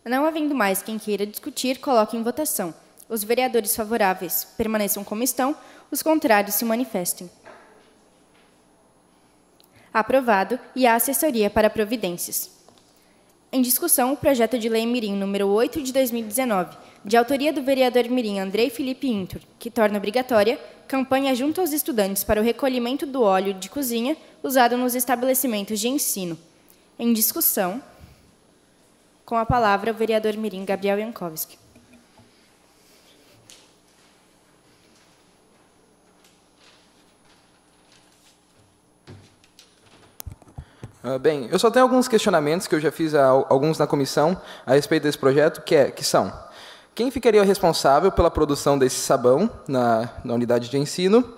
Não havendo mais quem queira discutir, coloque em votação. Os vereadores favoráveis permaneçam como estão, os contrários se manifestem. Aprovado e a assessoria para providências. Em discussão, o projeto de lei mirim número 8 de 2019, de autoria do vereador mirim Andrei Felipe Intur, que torna obrigatória campanha junto aos estudantes para o recolhimento do óleo de cozinha usado nos estabelecimentos de ensino. Em discussão, com a palavra o vereador mirim Gabriel Jankowski. Bem, eu só tenho alguns questionamentos que eu já fiz alguns na comissão a respeito desse projeto, que são: quem ficaria responsável pela produção desse sabão na unidade de ensino?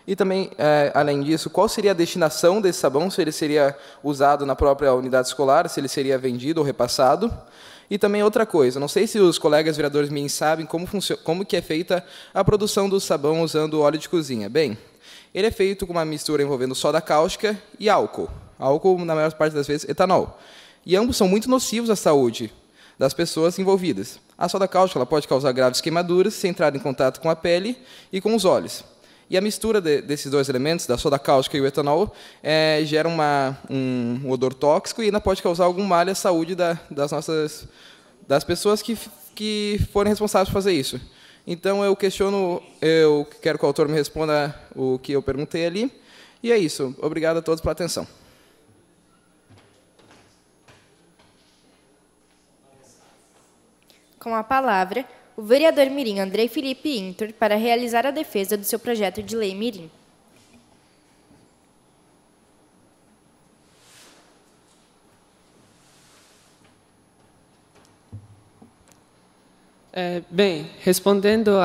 E também, além disso, qual seria a destinação desse sabão, se ele seria usado na própria unidade escolar, se ele seria vendido ou repassado? E também outra coisa, não sei se os colegas vereadores me sabem como que é feita a produção do sabão usando óleo de cozinha. Bem, ele é feito com uma mistura envolvendo soda cáustica e álcool. Álcool, na maior parte das vezes, etanol. E ambos são muito nocivos à saúde das pessoas envolvidas. A soda cáustica ela pode causar graves queimaduras se entrar em contato com a pele e com os olhos. E a mistura desses dois elementos, da soda cáustica e o etanol, gera um odor tóxico e ainda pode causar algum mal à saúde das pessoas que forem responsáveis por fazer isso. Então, eu quero que o autor me responda o que eu perguntei ali. E é isso. Obrigado a todos pela atenção. Com a palavra, o vereador mirim Andrei Felipe Intur para realizar a defesa do seu projeto de lei mirim. Bem, respondendo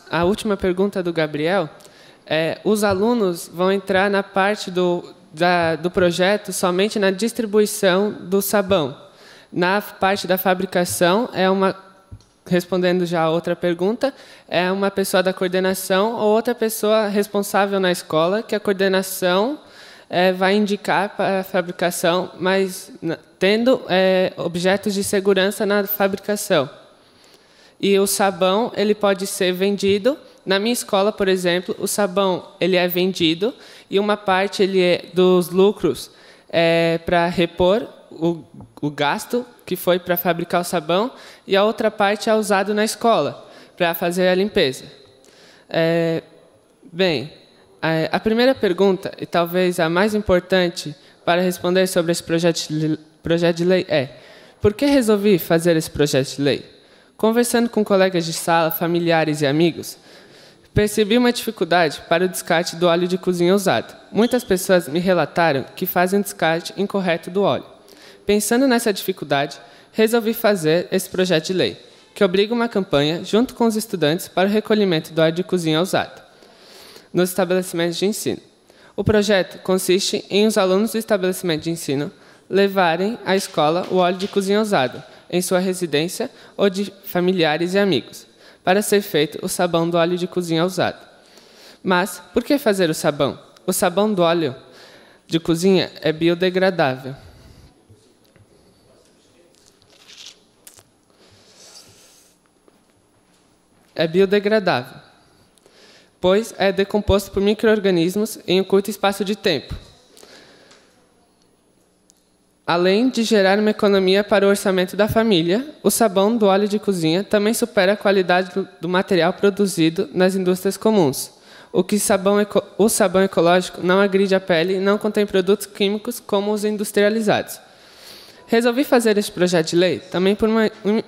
à última pergunta do Gabriel, os alunos vão entrar na parte do projeto somente na distribuição do sabão. Na parte da fabricação, respondendo já a outra pergunta, é uma pessoa da coordenação ou outra pessoa responsável na escola, que a coordenação vai indicar para a fabricação, mas tendo objetos de segurança na fabricação. E o sabão ele pode ser vendido. Na minha escola, por exemplo, o sabão ele é vendido e uma parte dos lucros é para repor o gasto que foi para fabricar o sabão e a outra parte é usado na escola para fazer a limpeza. Bem, a primeira pergunta, e talvez a mais importante para responder sobre esse projeto de lei é: por que resolvi fazer esse projeto de lei? Conversando com colegas de sala, familiares e amigos, percebi uma dificuldade para o descarte do óleo de cozinha usado. Muitas pessoas me relataram que fazem descarte incorreto do óleo. Pensando nessa dificuldade, resolvi fazer esse projeto de lei, que obriga uma campanha, junto com os estudantes, para o recolhimento do óleo de cozinha usado nos estabelecimentos de ensino. O projeto consiste em os alunos do estabelecimento de ensino levarem à escola o óleo de cozinha usado, em sua residência ou de familiares e amigos, para ser feito o sabão do óleo de cozinha usado. Mas, por que fazer o sabão? O sabão do óleo de cozinha é biodegradável. Pois é decomposto por micro-organismos em um curto espaço de tempo. Além de gerar uma economia para o orçamento da família, o sabão do óleo de cozinha também supera a qualidade do material produzido nas indústrias comuns. O sabão ecológico não agride a pele e não contém produtos químicos como os industrializados. Resolvi fazer este projeto de lei também por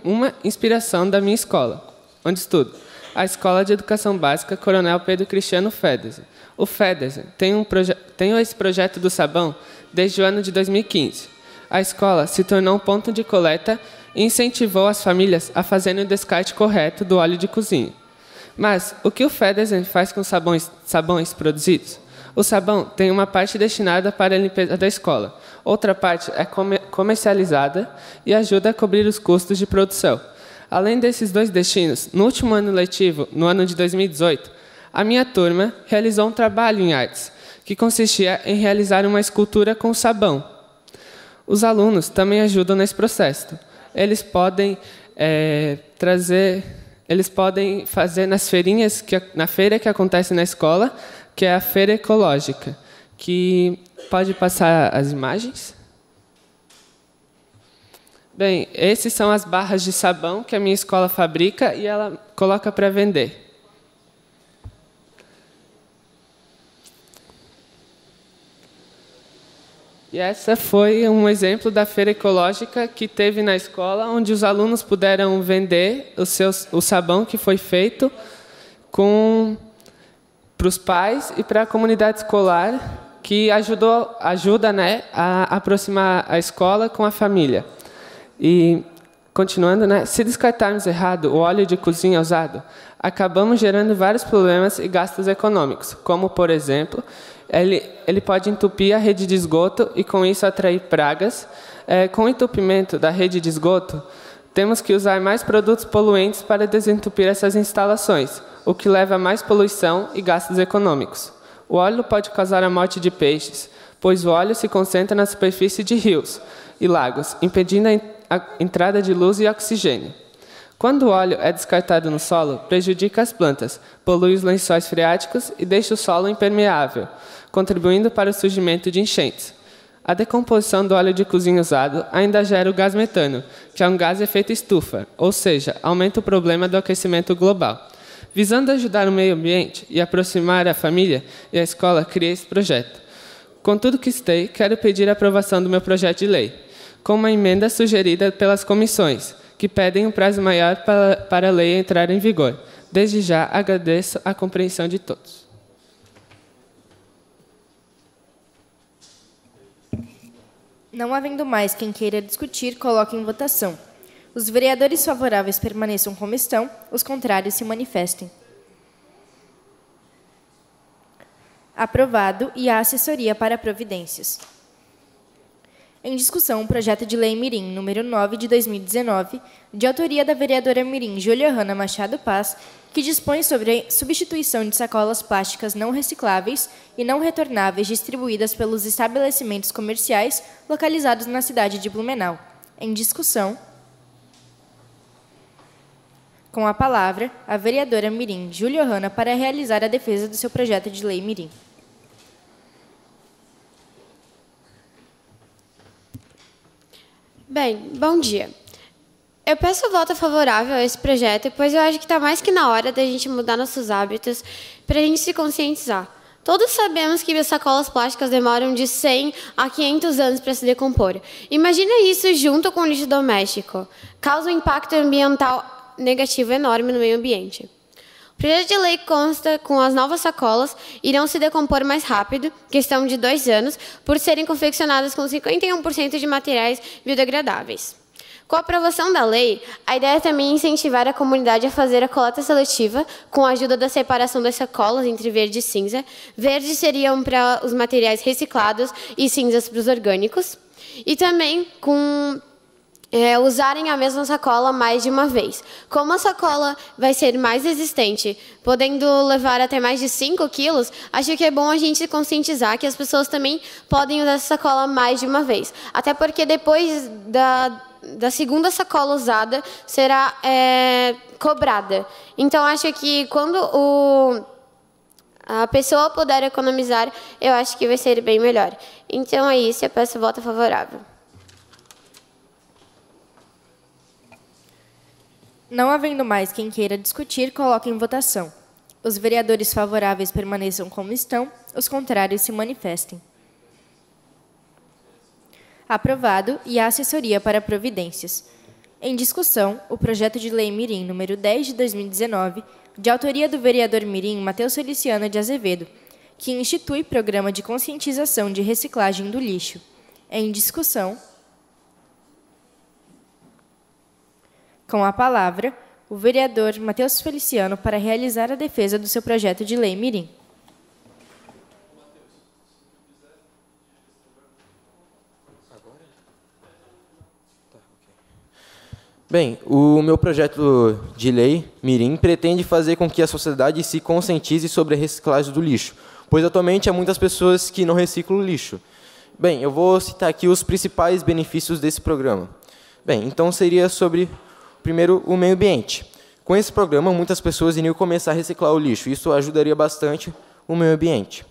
uma inspiração da minha escola, onde estudo, a Escola de Educação Básica Coronel Pedro Cristiano Federsen. O Federsen tem esse projeto do sabão desde o ano de 2015. A escola se tornou um ponto de coleta e incentivou as famílias a fazerem o descarte correto do óleo de cozinha. Mas o que o Federsen faz com os sabões produzidos? O sabão tem uma parte destinada para a limpeza da escola, outra parte é comercializada e ajuda a cobrir os custos de produção. Além desses dois destinos, no último ano letivo, no ano de 2018, a minha turma realizou um trabalho em artes, que consistia em realizar uma escultura com sabão. Os alunos também ajudam nesse processo. Eles podem fazer nas feirinhas, na feira que acontece na escola, que é a Feira Ecológica, que pode passar as imagens. Bem, essas são as barras de sabão que a minha escola fabrica e ela coloca para vender. E essa foi um exemplo da feira ecológica que teve na escola, onde os alunos puderam vender o sabão que foi feito para os pais e para a comunidade escolar, que ajuda, né, a aproximar a escola com a família. E, continuando, né, se descartarmos errado o óleo de cozinha usado, acabamos gerando vários problemas e gastos econômicos, como, por exemplo, ele pode entupir a rede de esgoto e, com isso, atrair pragas. Com o entupimento da rede de esgoto, temos que usar mais produtos poluentes para desentupir essas instalações, o que leva a mais poluição e gastos econômicos. O óleo pode causar a morte de peixes, pois o óleo se concentra na superfície de rios e lagos, impedindo a entrada de luz e oxigênio. Quando o óleo é descartado no solo, prejudica as plantas, polui os lençóis freáticos e deixa o solo impermeável, contribuindo para o surgimento de enchentes. A decomposição do óleo de cozinha usado ainda gera o gás metano, que é um gás efeito estufa, ou seja, aumenta o problema do aquecimento global. Visando ajudar o meio ambiente e aproximar a família e a escola, criei esse projeto. Com tudo que citei, quero pedir a aprovação do meu projeto de lei, com uma emenda sugerida pelas comissões, que pedem um prazo maior para a lei entrar em vigor. Desde já, agradeço a compreensão de todos. Não havendo mais quem queira discutir, coloque em votação. Os vereadores favoráveis permaneçam como estão, os contrários se manifestem. Aprovado e a assessoria para providências. Em discussão, o projeto de lei mirim número 9 de 2019, de autoria da vereadora mirim Júlia Hanna Machado Paz, que dispõe sobre a substituição de sacolas plásticas não recicláveis e não retornáveis distribuídas pelos estabelecimentos comerciais localizados na cidade de Blumenau. Em discussão, com a palavra, a vereadora mirim Júlia Hanna para realizar a defesa do seu projeto de lei mirim. Bem, bom dia. Eu peço voto favorável a esse projeto, pois eu acho que está mais que na hora da gente mudar nossos hábitos para a gente se conscientizar. Todos sabemos que as sacolas plásticas demoram de 100 a 500 anos para se decompor. Imagina isso junto com o lixo doméstico. Causa um impacto ambiental negativo enorme no meio ambiente. O projeto de lei consta com as novas sacolas irão se decompor mais rápido, questão de 2 anos, por serem confeccionadas com 51% de materiais biodegradáveis. Com a aprovação da lei, a ideia é também incentivar a comunidade a fazer a coleta seletiva com a ajuda da separação das sacolas entre verde e cinza. Verde seriam para os materiais reciclados e cinzas para os orgânicos. E também com usarem a mesma sacola mais de uma vez. Como a sacola vai ser mais resistente, podendo levar até mais de 5 quilos, acho que é bom a gente conscientizar que as pessoas também podem usar essa sacola mais de uma vez. Até porque depois da segunda sacola usada, será cobrada. Então, acho que quando a pessoa puder economizar, eu acho que vai ser bem melhor. Então, é isso. Eu peço voto favorável. Não havendo mais quem queira discutir, coloque em votação. Os vereadores favoráveis permaneçam como estão, os contrários se manifestem. Aprovado e a assessoria para providências. Em discussão, o projeto de lei mirim número 10 de 2019, de autoria do vereador mirim Matheus Feliciano de Azevedo, que institui programa de conscientização de reciclagem do lixo. Em discussão, com a palavra, o vereador Matheus Feliciano para realizar a defesa do seu projeto de lei mirim. Bem, o meu projeto de lei mirim pretende fazer com que a sociedade se conscientize sobre a reciclagem do lixo, pois atualmente há muitas pessoas que não reciclam o lixo. Bem, eu vou citar aqui os principais benefícios desse programa. Bem, então seria sobre, primeiro, o meio ambiente. Com esse programa, muitas pessoas iriam começar a reciclar o lixo. Isso ajudaria bastante o meio ambiente.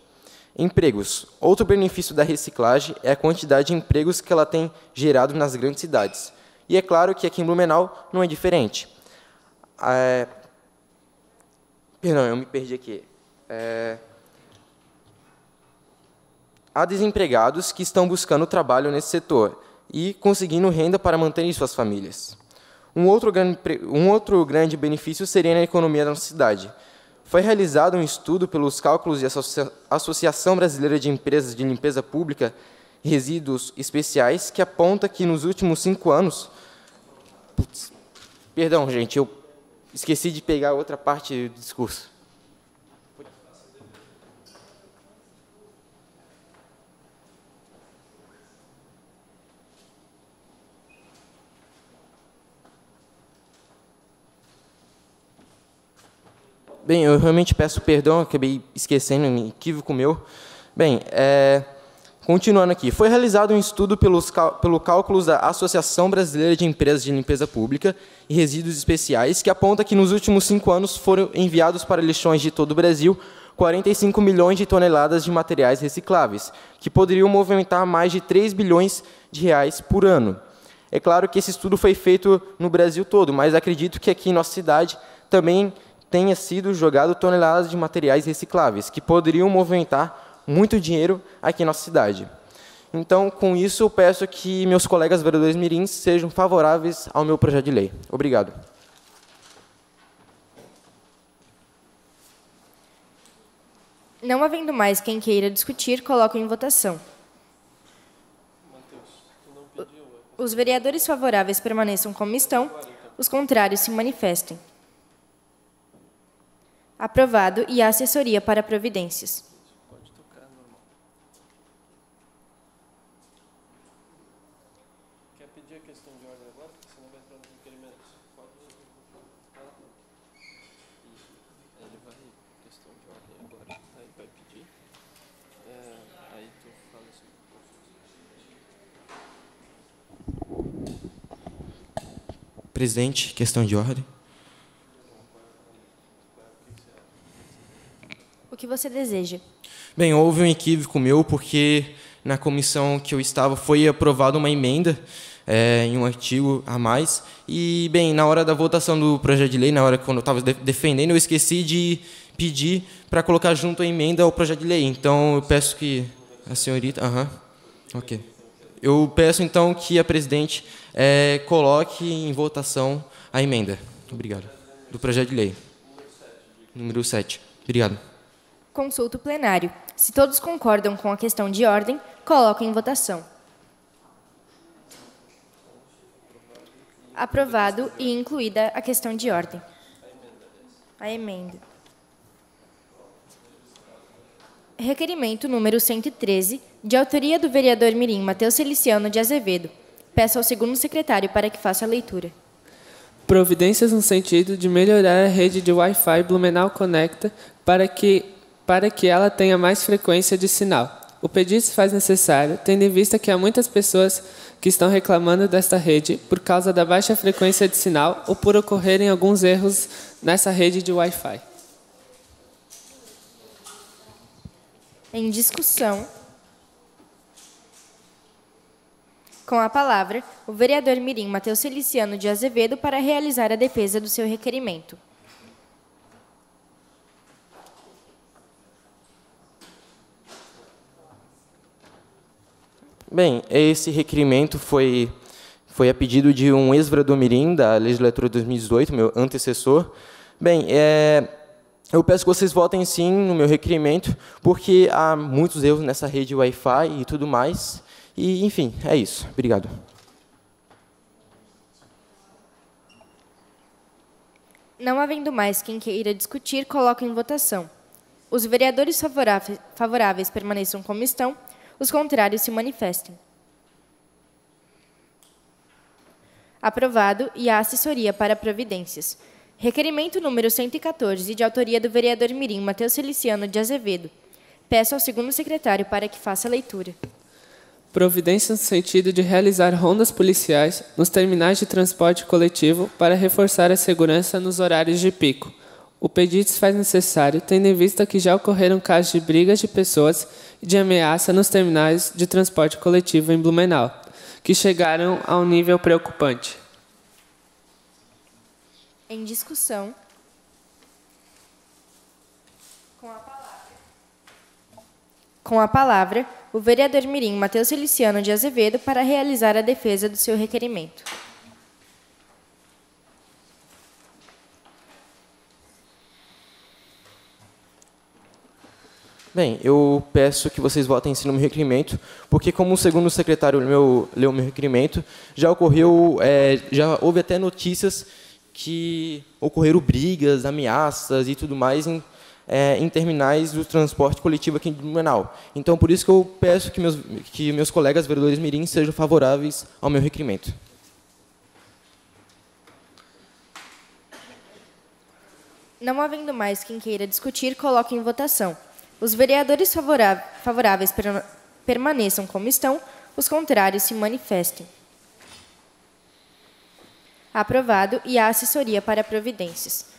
Empregos. Outro benefício da reciclagem é a quantidade de empregos que ela tem gerado nas grandes cidades. E é claro que aqui em Blumenau não é diferente. Perdão, eu me perdi aqui. Há desempregados que estão buscando trabalho nesse setor e conseguindo renda para manter suas famílias. Um outro grande benefício seria na economia da nossa cidade. Foi realizado um estudo pelos cálculos da Associação Brasileira de Empresas de Limpeza Pública e Resíduos Especiais, que aponta que nos últimos 5 anos... Perdão, gente, eu esqueci de pegar outra parte do discurso. Bem, eu realmente peço perdão, acabei esquecendo, um equívoco meu. Bem, continuando aqui. Foi realizado um estudo pelo cálculos da Associação Brasileira de Empresas de Limpeza Pública e Resíduos Especiais, que aponta que nos últimos 5 anos foram enviados para lixões de todo o Brasil 45 milhões de toneladas de materiais recicláveis, que poderiam movimentar mais de 3 bilhões de reais por ano. É claro que esse estudo foi feito no Brasil todo, mas acredito que aqui em nossa cidade também tenha sido jogado toneladas de materiais recicláveis, que poderiam movimentar muito dinheiro aqui em nossa cidade. Então, com isso, eu peço que meus colegas vereadores mirins sejam favoráveis ao meu projeto de lei. Obrigado. Não havendo mais quem queira discutir, coloco em votação. Os vereadores favoráveis permaneçam como estão, os contrários se manifestem. Aprovado e a assessoria para providências. Presidente, questão de ordem. O que você deseja? Bem, houve um equívoco meu, porque na comissão que eu estava foi aprovada uma emenda em um artigo a mais. E, bem, na hora da votação do projeto de lei, na hora quando eu estava defendendo, eu esqueci de pedir para colocar junto a emenda ao projeto de lei. Então, eu peço que a senhorita... Ok. Eu peço, então, que a presidente coloque em votação a emenda. Obrigado. Do projeto de lei. Número 7. Obrigado. Consulta o plenário. Se todos concordam com a questão de ordem, coloco em votação. Aprovado e incluída a questão de ordem. A emenda. Requerimento número 113, de autoria do vereador mirim Matheus Feliciano de Azevedo. Peço ao segundo secretário para que faça a leitura. Providências no sentido de melhorar a rede de Wi-Fi Blumenau Conecta para que ela tenha mais frequência de sinal. O pedido se faz necessário, tendo em vista que há muitas pessoas que estão reclamando desta rede por causa da baixa frequência de sinal ou por ocorrerem alguns erros nessa rede de Wi-Fi. Em discussão. Com a palavra, o vereador mirim Matheus Feliciano de Azevedo para realizar a defesa do seu requerimento. Bem, esse requerimento foi a pedido de um ex-vereador mirim da legislatura de 2018, meu antecessor. Bem, eu peço que vocês votem sim no meu requerimento, porque há muitos erros nessa rede Wi-Fi e tudo mais. E, enfim, é isso. Obrigado. Não havendo mais quem queira discutir, coloco em votação. Os vereadores favoráveis permaneçam como estão, os contrários se manifestem. Aprovado e a assessoria para providências. Requerimento número 114, de autoria do vereador mirim Matheus Feliciano de Azevedo. Peço ao segundo secretário para que faça a leitura. Providências no sentido de realizar rondas policiais nos terminais de transporte coletivo para reforçar a segurança nos horários de pico. O pedido se faz necessário, tendo em vista que já ocorreram casos de brigas de pessoas e de ameaça nos terminais de transporte coletivo em Blumenau, que chegaram a um nível preocupante. Em discussão. Com a palavra, o vereador mirim Matheus Feliciano de Azevedo para realizar a defesa do seu requerimento. Bem, eu peço que vocês votem sim no meu requerimento, porque como o segundo secretário leu meu requerimento, já houve até notícias que ocorreram brigas, ameaças e tudo mais em terminais do transporte coletivo aqui em Blumenau. Então, por isso que eu peço que meus colegas vereadores mirins sejam favoráveis ao meu requerimento. Não havendo mais quem queira discutir, coloco em votação. Os vereadores favoráveis permaneçam como estão, os contrários se manifestem. Aprovado e a assessoria para providências.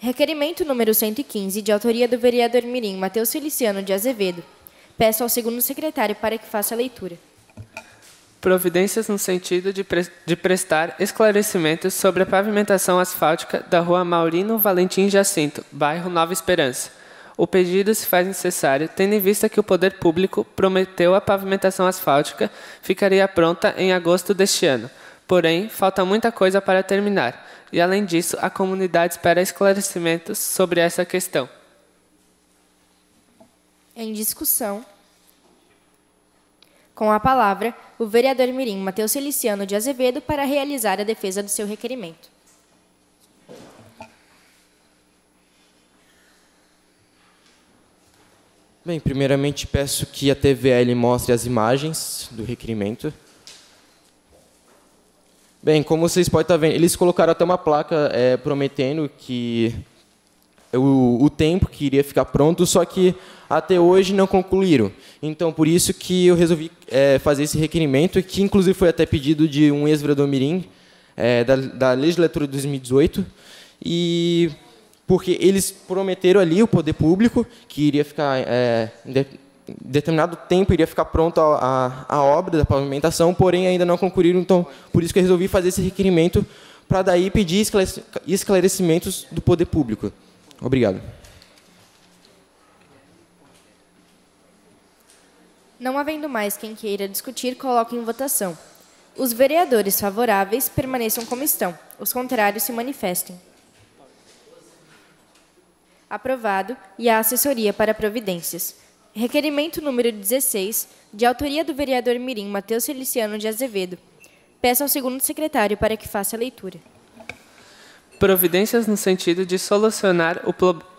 Requerimento número 115, de autoria do vereador mirim Matheus Feliciano de Azevedo. Peço ao segundo secretário para que faça a leitura. Providências no sentido de prestar esclarecimentos sobre a pavimentação asfáltica da rua Maurino Valentim Jacinto, bairro Nova Esperança. O pedido se faz necessário, tendo em vista que o poder público prometeu a pavimentação asfáltica ficaria pronta em agosto deste ano. Porém, falta muita coisa para terminar, e além disso, a comunidade espera esclarecimentos sobre essa questão. Em discussão. Com a palavra, o vereador mirim Matheus Feliciano de Azevedo para realizar a defesa do seu requerimento. Bem, primeiramente peço que a TVL mostre as imagens do requerimento. Bem, como vocês podem estar vendo, eles colocaram até uma placa prometendo que o tempo que iria ficar pronto, só que até hoje não concluíram. Então, por isso que eu resolvi fazer esse requerimento, que inclusive foi até pedido de um ex-vereador mirim, da legislatura de 2018, e porque eles prometeram ali, o poder público, que iria ficar, em determinado tempo, iria ficar pronta a obra da pavimentação, porém ainda não concluíram, então, por isso que eu resolvi fazer esse requerimento, para daí pedir esclarecimentos do poder público. Obrigado. Não havendo mais quem queira discutir, coloque em votação. Os vereadores favoráveis permaneçam como estão. Os contrários se manifestem. Aprovado. E a assessoria para providências. Requerimento número 16, de autoria do vereador mirim Matheus Feliciano de Azevedo. Peço ao segundo secretário para que faça a leitura. Providências no sentido de solucionar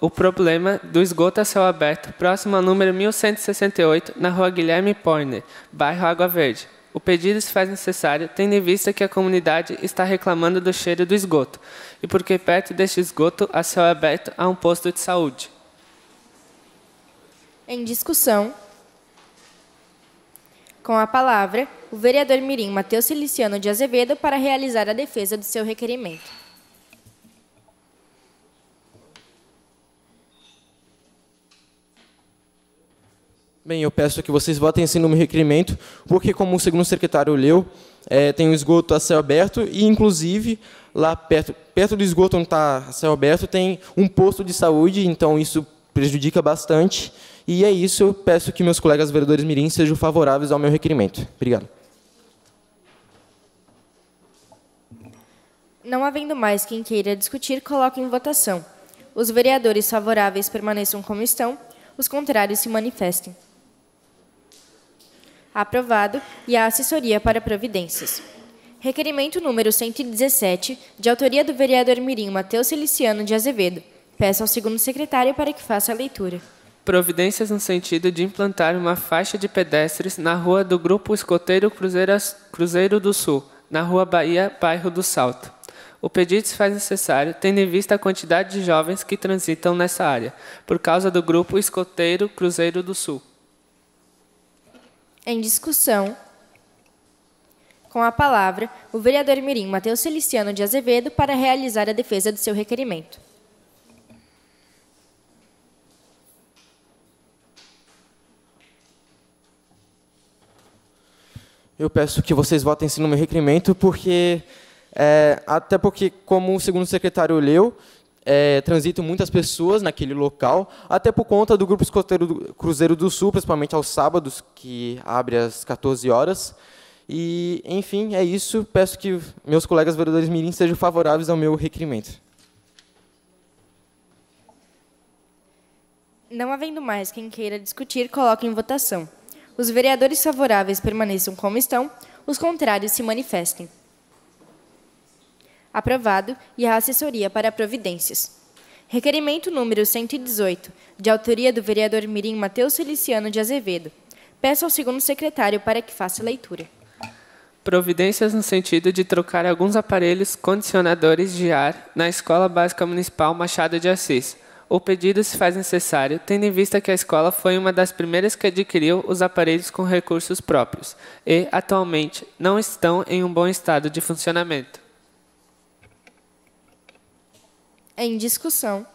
o problema do esgoto a céu aberto, próximo ao número 1168, na rua Guilherme Porner, bairro Água Verde. O pedido se faz necessário, tendo em vista que a comunidade está reclamando do cheiro do esgoto, e porque perto deste esgoto a céu aberto há um posto de saúde. Em discussão, com a palavra, o vereador mirim Matheus Feliciano de Azevedo para realizar a defesa do seu requerimento. Bem, eu peço que vocês votem sim no meu requerimento, porque, como o segundo secretário leu, tem um esgoto a céu aberto e, inclusive, lá perto do esgoto onde está a céu aberto, tem um posto de saúde, então isso prejudica bastante. E é isso, eu peço que meus colegas vereadores mirins sejam favoráveis ao meu requerimento. Obrigado. Não havendo mais quem queira discutir, coloque em votação. Os vereadores favoráveis permaneçam como estão, os contrários se manifestem. Aprovado. E a assessoria para providências. Requerimento número 117, de autoria do vereador mirim Matheus Feliciano de Azevedo. Peço ao segundo secretário para que faça a leitura. Providências no sentido de implantar uma faixa de pedestres na rua do Grupo Escoteiro Cruzeiro do Sul, na rua Bahia, bairro do Salto. O pedido se faz necessário, tendo em vista a quantidade de jovens que transitam nessa área, por causa do Grupo Escoteiro Cruzeiro do Sul. Em discussão, com a palavra, o vereador mirim Matheus Feliciano de Azevedo para realizar a defesa do seu requerimento. Eu peço que vocês votem sim no meu requerimento, porque, até porque, como o segundo secretário leu, transitam muitas pessoas naquele local, até por conta do Grupo Escoteiro do Cruzeiro do Sul, principalmente aos sábados, que abre às 14 horas. E, enfim, é isso. Peço que meus colegas vereadores mirins sejam favoráveis ao meu requerimento. Não havendo mais quem queira discutir, coloque em votação. Os vereadores favoráveis permaneçam como estão, os contrários se manifestem. Aprovado. E a assessoria para providências. Requerimento número 118, de autoria do vereador mirim Matheus Feliciano de Azevedo. Peço ao segundo secretário para que faça a leitura. Providências no sentido de trocar alguns aparelhos condicionadores de ar na Escola Básica Municipal Machado de Assis. O pedido se faz necessário, tendo em vista que a escola foi uma das primeiras que adquiriu os aparelhos com recursos próprios e, atualmente, não estão em um bom estado de funcionamento. Em discussão,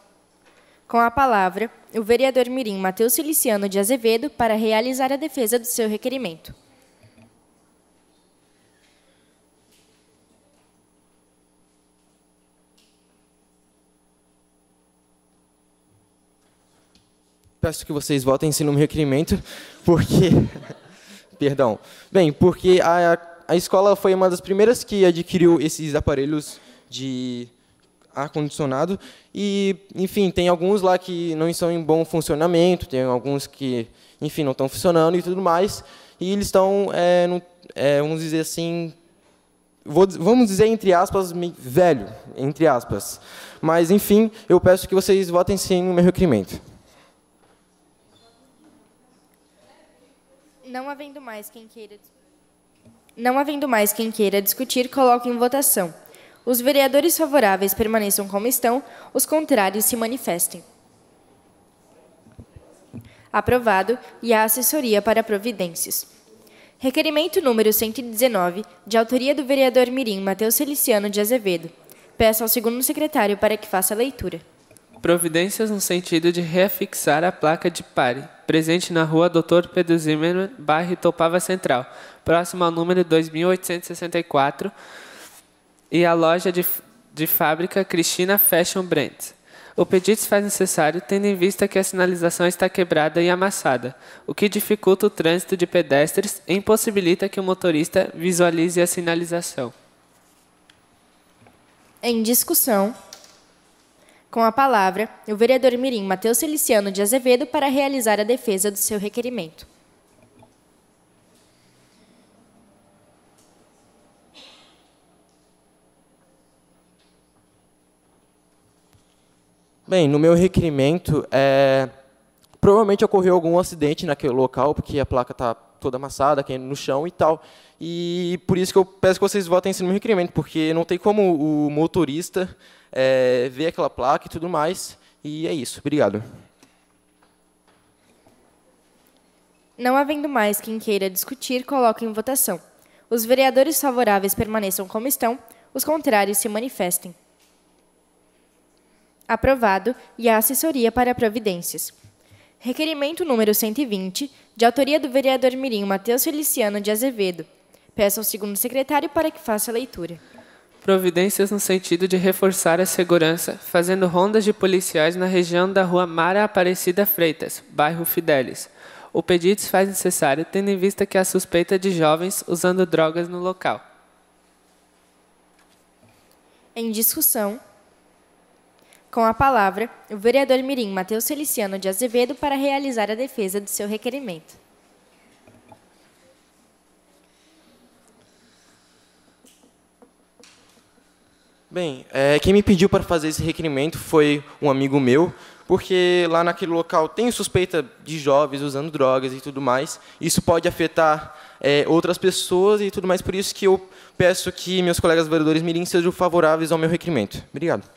com a palavra, o vereador mirim Matheus Feliciano de Azevedo para realizar a defesa do seu requerimento. Peço que vocês votem sim no meu requerimento, porque... Perdão. Bem, porque a escola foi uma das primeiras que adquiriu esses aparelhos de ar-condicionado e, enfim, tem alguns lá que não estão em bom funcionamento, tem alguns que, enfim, não estão funcionando e tudo mais, e eles estão, vamos dizer assim, vamos dizer entre aspas, velho, entre aspas. Mas, enfim, eu peço que vocês votem sim no meu requerimento. Não havendo mais quem queira discutir, coloque em votação. Os vereadores favoráveis permaneçam como estão, os contrários se manifestem. Aprovado. E a assessoria para providências. Requerimento número 119, de autoria do vereador mirim Matheus Feliciano de Azevedo. Peço ao segundo secretário para que faça a leitura. Providências no sentido de reafixar a placa de pare, presente na rua Dr. Pedro Zimmermann, bairro Itopava Central, próximo ao número 2864, e a loja de fábrica Cristina Fashion Brands. O pedido se faz necessário tendo em vista que a sinalização está quebrada e amassada, o que dificulta o trânsito de pedestres e impossibilita que o motorista visualize a sinalização. Em discussão, com a palavra, o vereador mirim Matheus Feliciano de Azevedo para realizar a defesa do seu requerimento. Bem, no meu requerimento, provavelmente ocorreu algum acidente naquele local, porque a placa está toda amassada, caindo no chão e tal. E por isso que eu peço que vocês votem no meu requerimento, porque não tem como o motorista ver aquela placa e tudo mais. E é isso. Obrigado. Não havendo mais quem queira discutir, coloco em votação. Os vereadores favoráveis permaneçam como estão, os contrários se manifestem. Aprovado e a assessoria para providências. Requerimento número 120, de autoria do vereador mirim Matheus Feliciano de Azevedo. Peço ao segundo secretário para que faça a leitura. Providências no sentido de reforçar a segurança, fazendo rondas de policiais na região da rua Mara Aparecida Freitas, bairro Fidelis. O pedido se faz necessário tendo em vista que há suspeita de jovens usando drogas no local. Em discussão, com a palavra, o vereador mirim Matheus Feliciano de Azevedo para realizar a defesa do seu requerimento. Bem, quem me pediu para fazer esse requerimento foi um amigo meu, porque lá naquele local tem suspeita de jovens usando drogas e tudo mais. Isso pode afetar outras pessoas e tudo mais, por isso que eu peço que meus colegas vereadores mirim sejam favoráveis ao meu requerimento. Obrigado.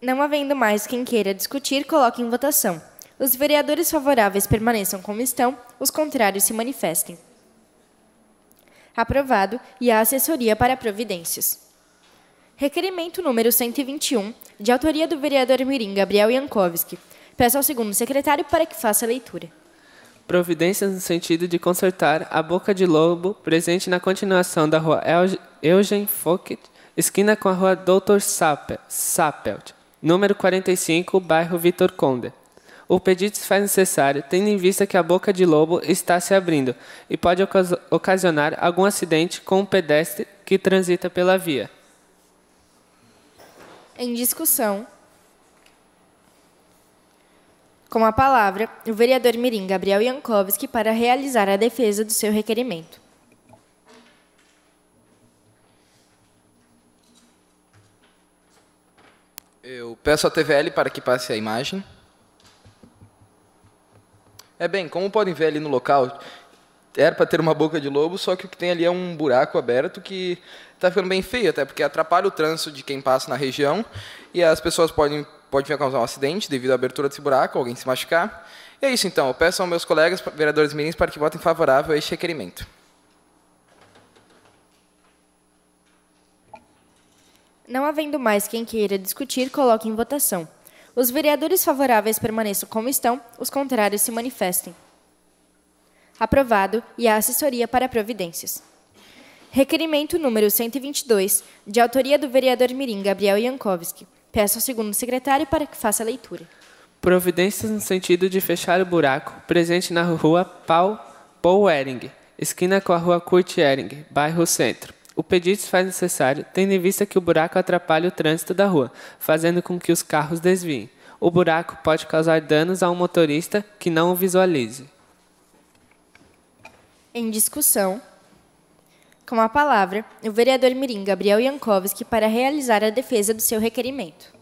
Não havendo mais quem queira discutir, coloque em votação. Os vereadores favoráveis permaneçam como estão, os contrários se manifestem. Aprovado e a assessoria para providências. Requerimento número 121, de autoria do vereador mirim Gabriel Jankowski. Peço ao segundo secretário para que faça a leitura. Providências no sentido de consertar a boca de lobo presente na continuação da rua Eugen Fouquet, esquina com a rua Dr. Sapelt, número 45, bairro Vitor Conde. O pedido se faz necessário, tendo em vista que a boca de lobo está se abrindo e pode ocasionar algum acidente com um pedestre que transita pela via. Em discussão, com a palavra, o vereador mirim Gabriel Jankowski para realizar a defesa do seu requerimento. Eu peço à TVL para que passe a imagem. Bem, como podem ver ali no local, era para ter uma boca de lobo, só que o que tem ali é um buraco aberto que está ficando bem feio, até porque atrapalha o trânsito de quem passa na região e as pessoas podem causar um acidente devido à abertura desse buraco, alguém se machucar. E é isso então, eu peço aos meus colegas vereadores mirins para que votem favorável a este requerimento. Não havendo mais quem queira discutir, coloque em votação. Os vereadores favoráveis permaneçam como estão, os contrários se manifestem. Aprovado e a assessoria para providências. Requerimento número 122, de autoria do vereador mirim Gabriel Jankowski. Peço ao segundo secretário para que faça a leitura. Providências no sentido de fechar o buraco presente na rua Paul Ehring, esquina com a rua Kurt Ehring, bairro Centro. O pedido se faz necessário, tendo em vista que o buraco atrapalha o trânsito da rua, fazendo com que os carros desviem. O buraco pode causar danos a um motorista que não o visualize. Em discussão, com a palavra, o vereador mirim Gabriel Jankowski para realizar a defesa do seu requerimento.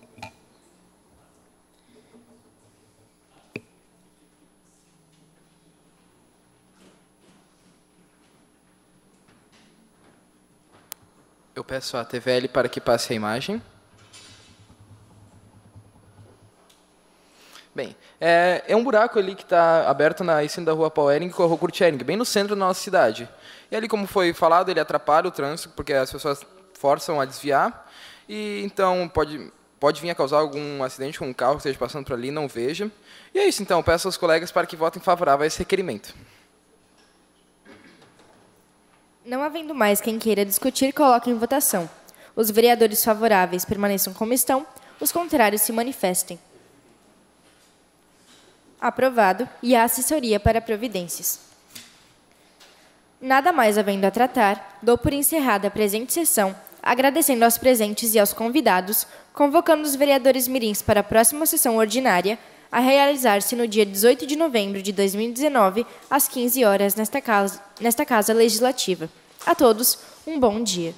Eu peço à TVL para que passe a imagem. Bem, é um buraco ali que está aberto na esquina da rua Paul Ehring com a rua Kurt Ehring, bem no centro da nossa cidade. E ali, como foi falado, ele atrapalha o trânsito, porque as pessoas forçam a desviar, e então pode vir a causar algum acidente com um carro que esteja passando por ali, não veja. E é isso, então, peço aos colegas para que votem favorável a esse requerimento. Não havendo mais quem queira discutir, coloque em votação. Os vereadores favoráveis permaneçam como estão, os contrários se manifestem. Aprovado, e a assessoria para providências. Nada mais havendo a tratar, dou por encerrada a presente sessão, agradecendo aos presentes e aos convidados, convocando os vereadores mirins para a próxima sessão ordinária, a realizar-se no dia 18 de novembro de 2019, às 15 horas, nesta Casa Legislativa. A todos, um bom dia.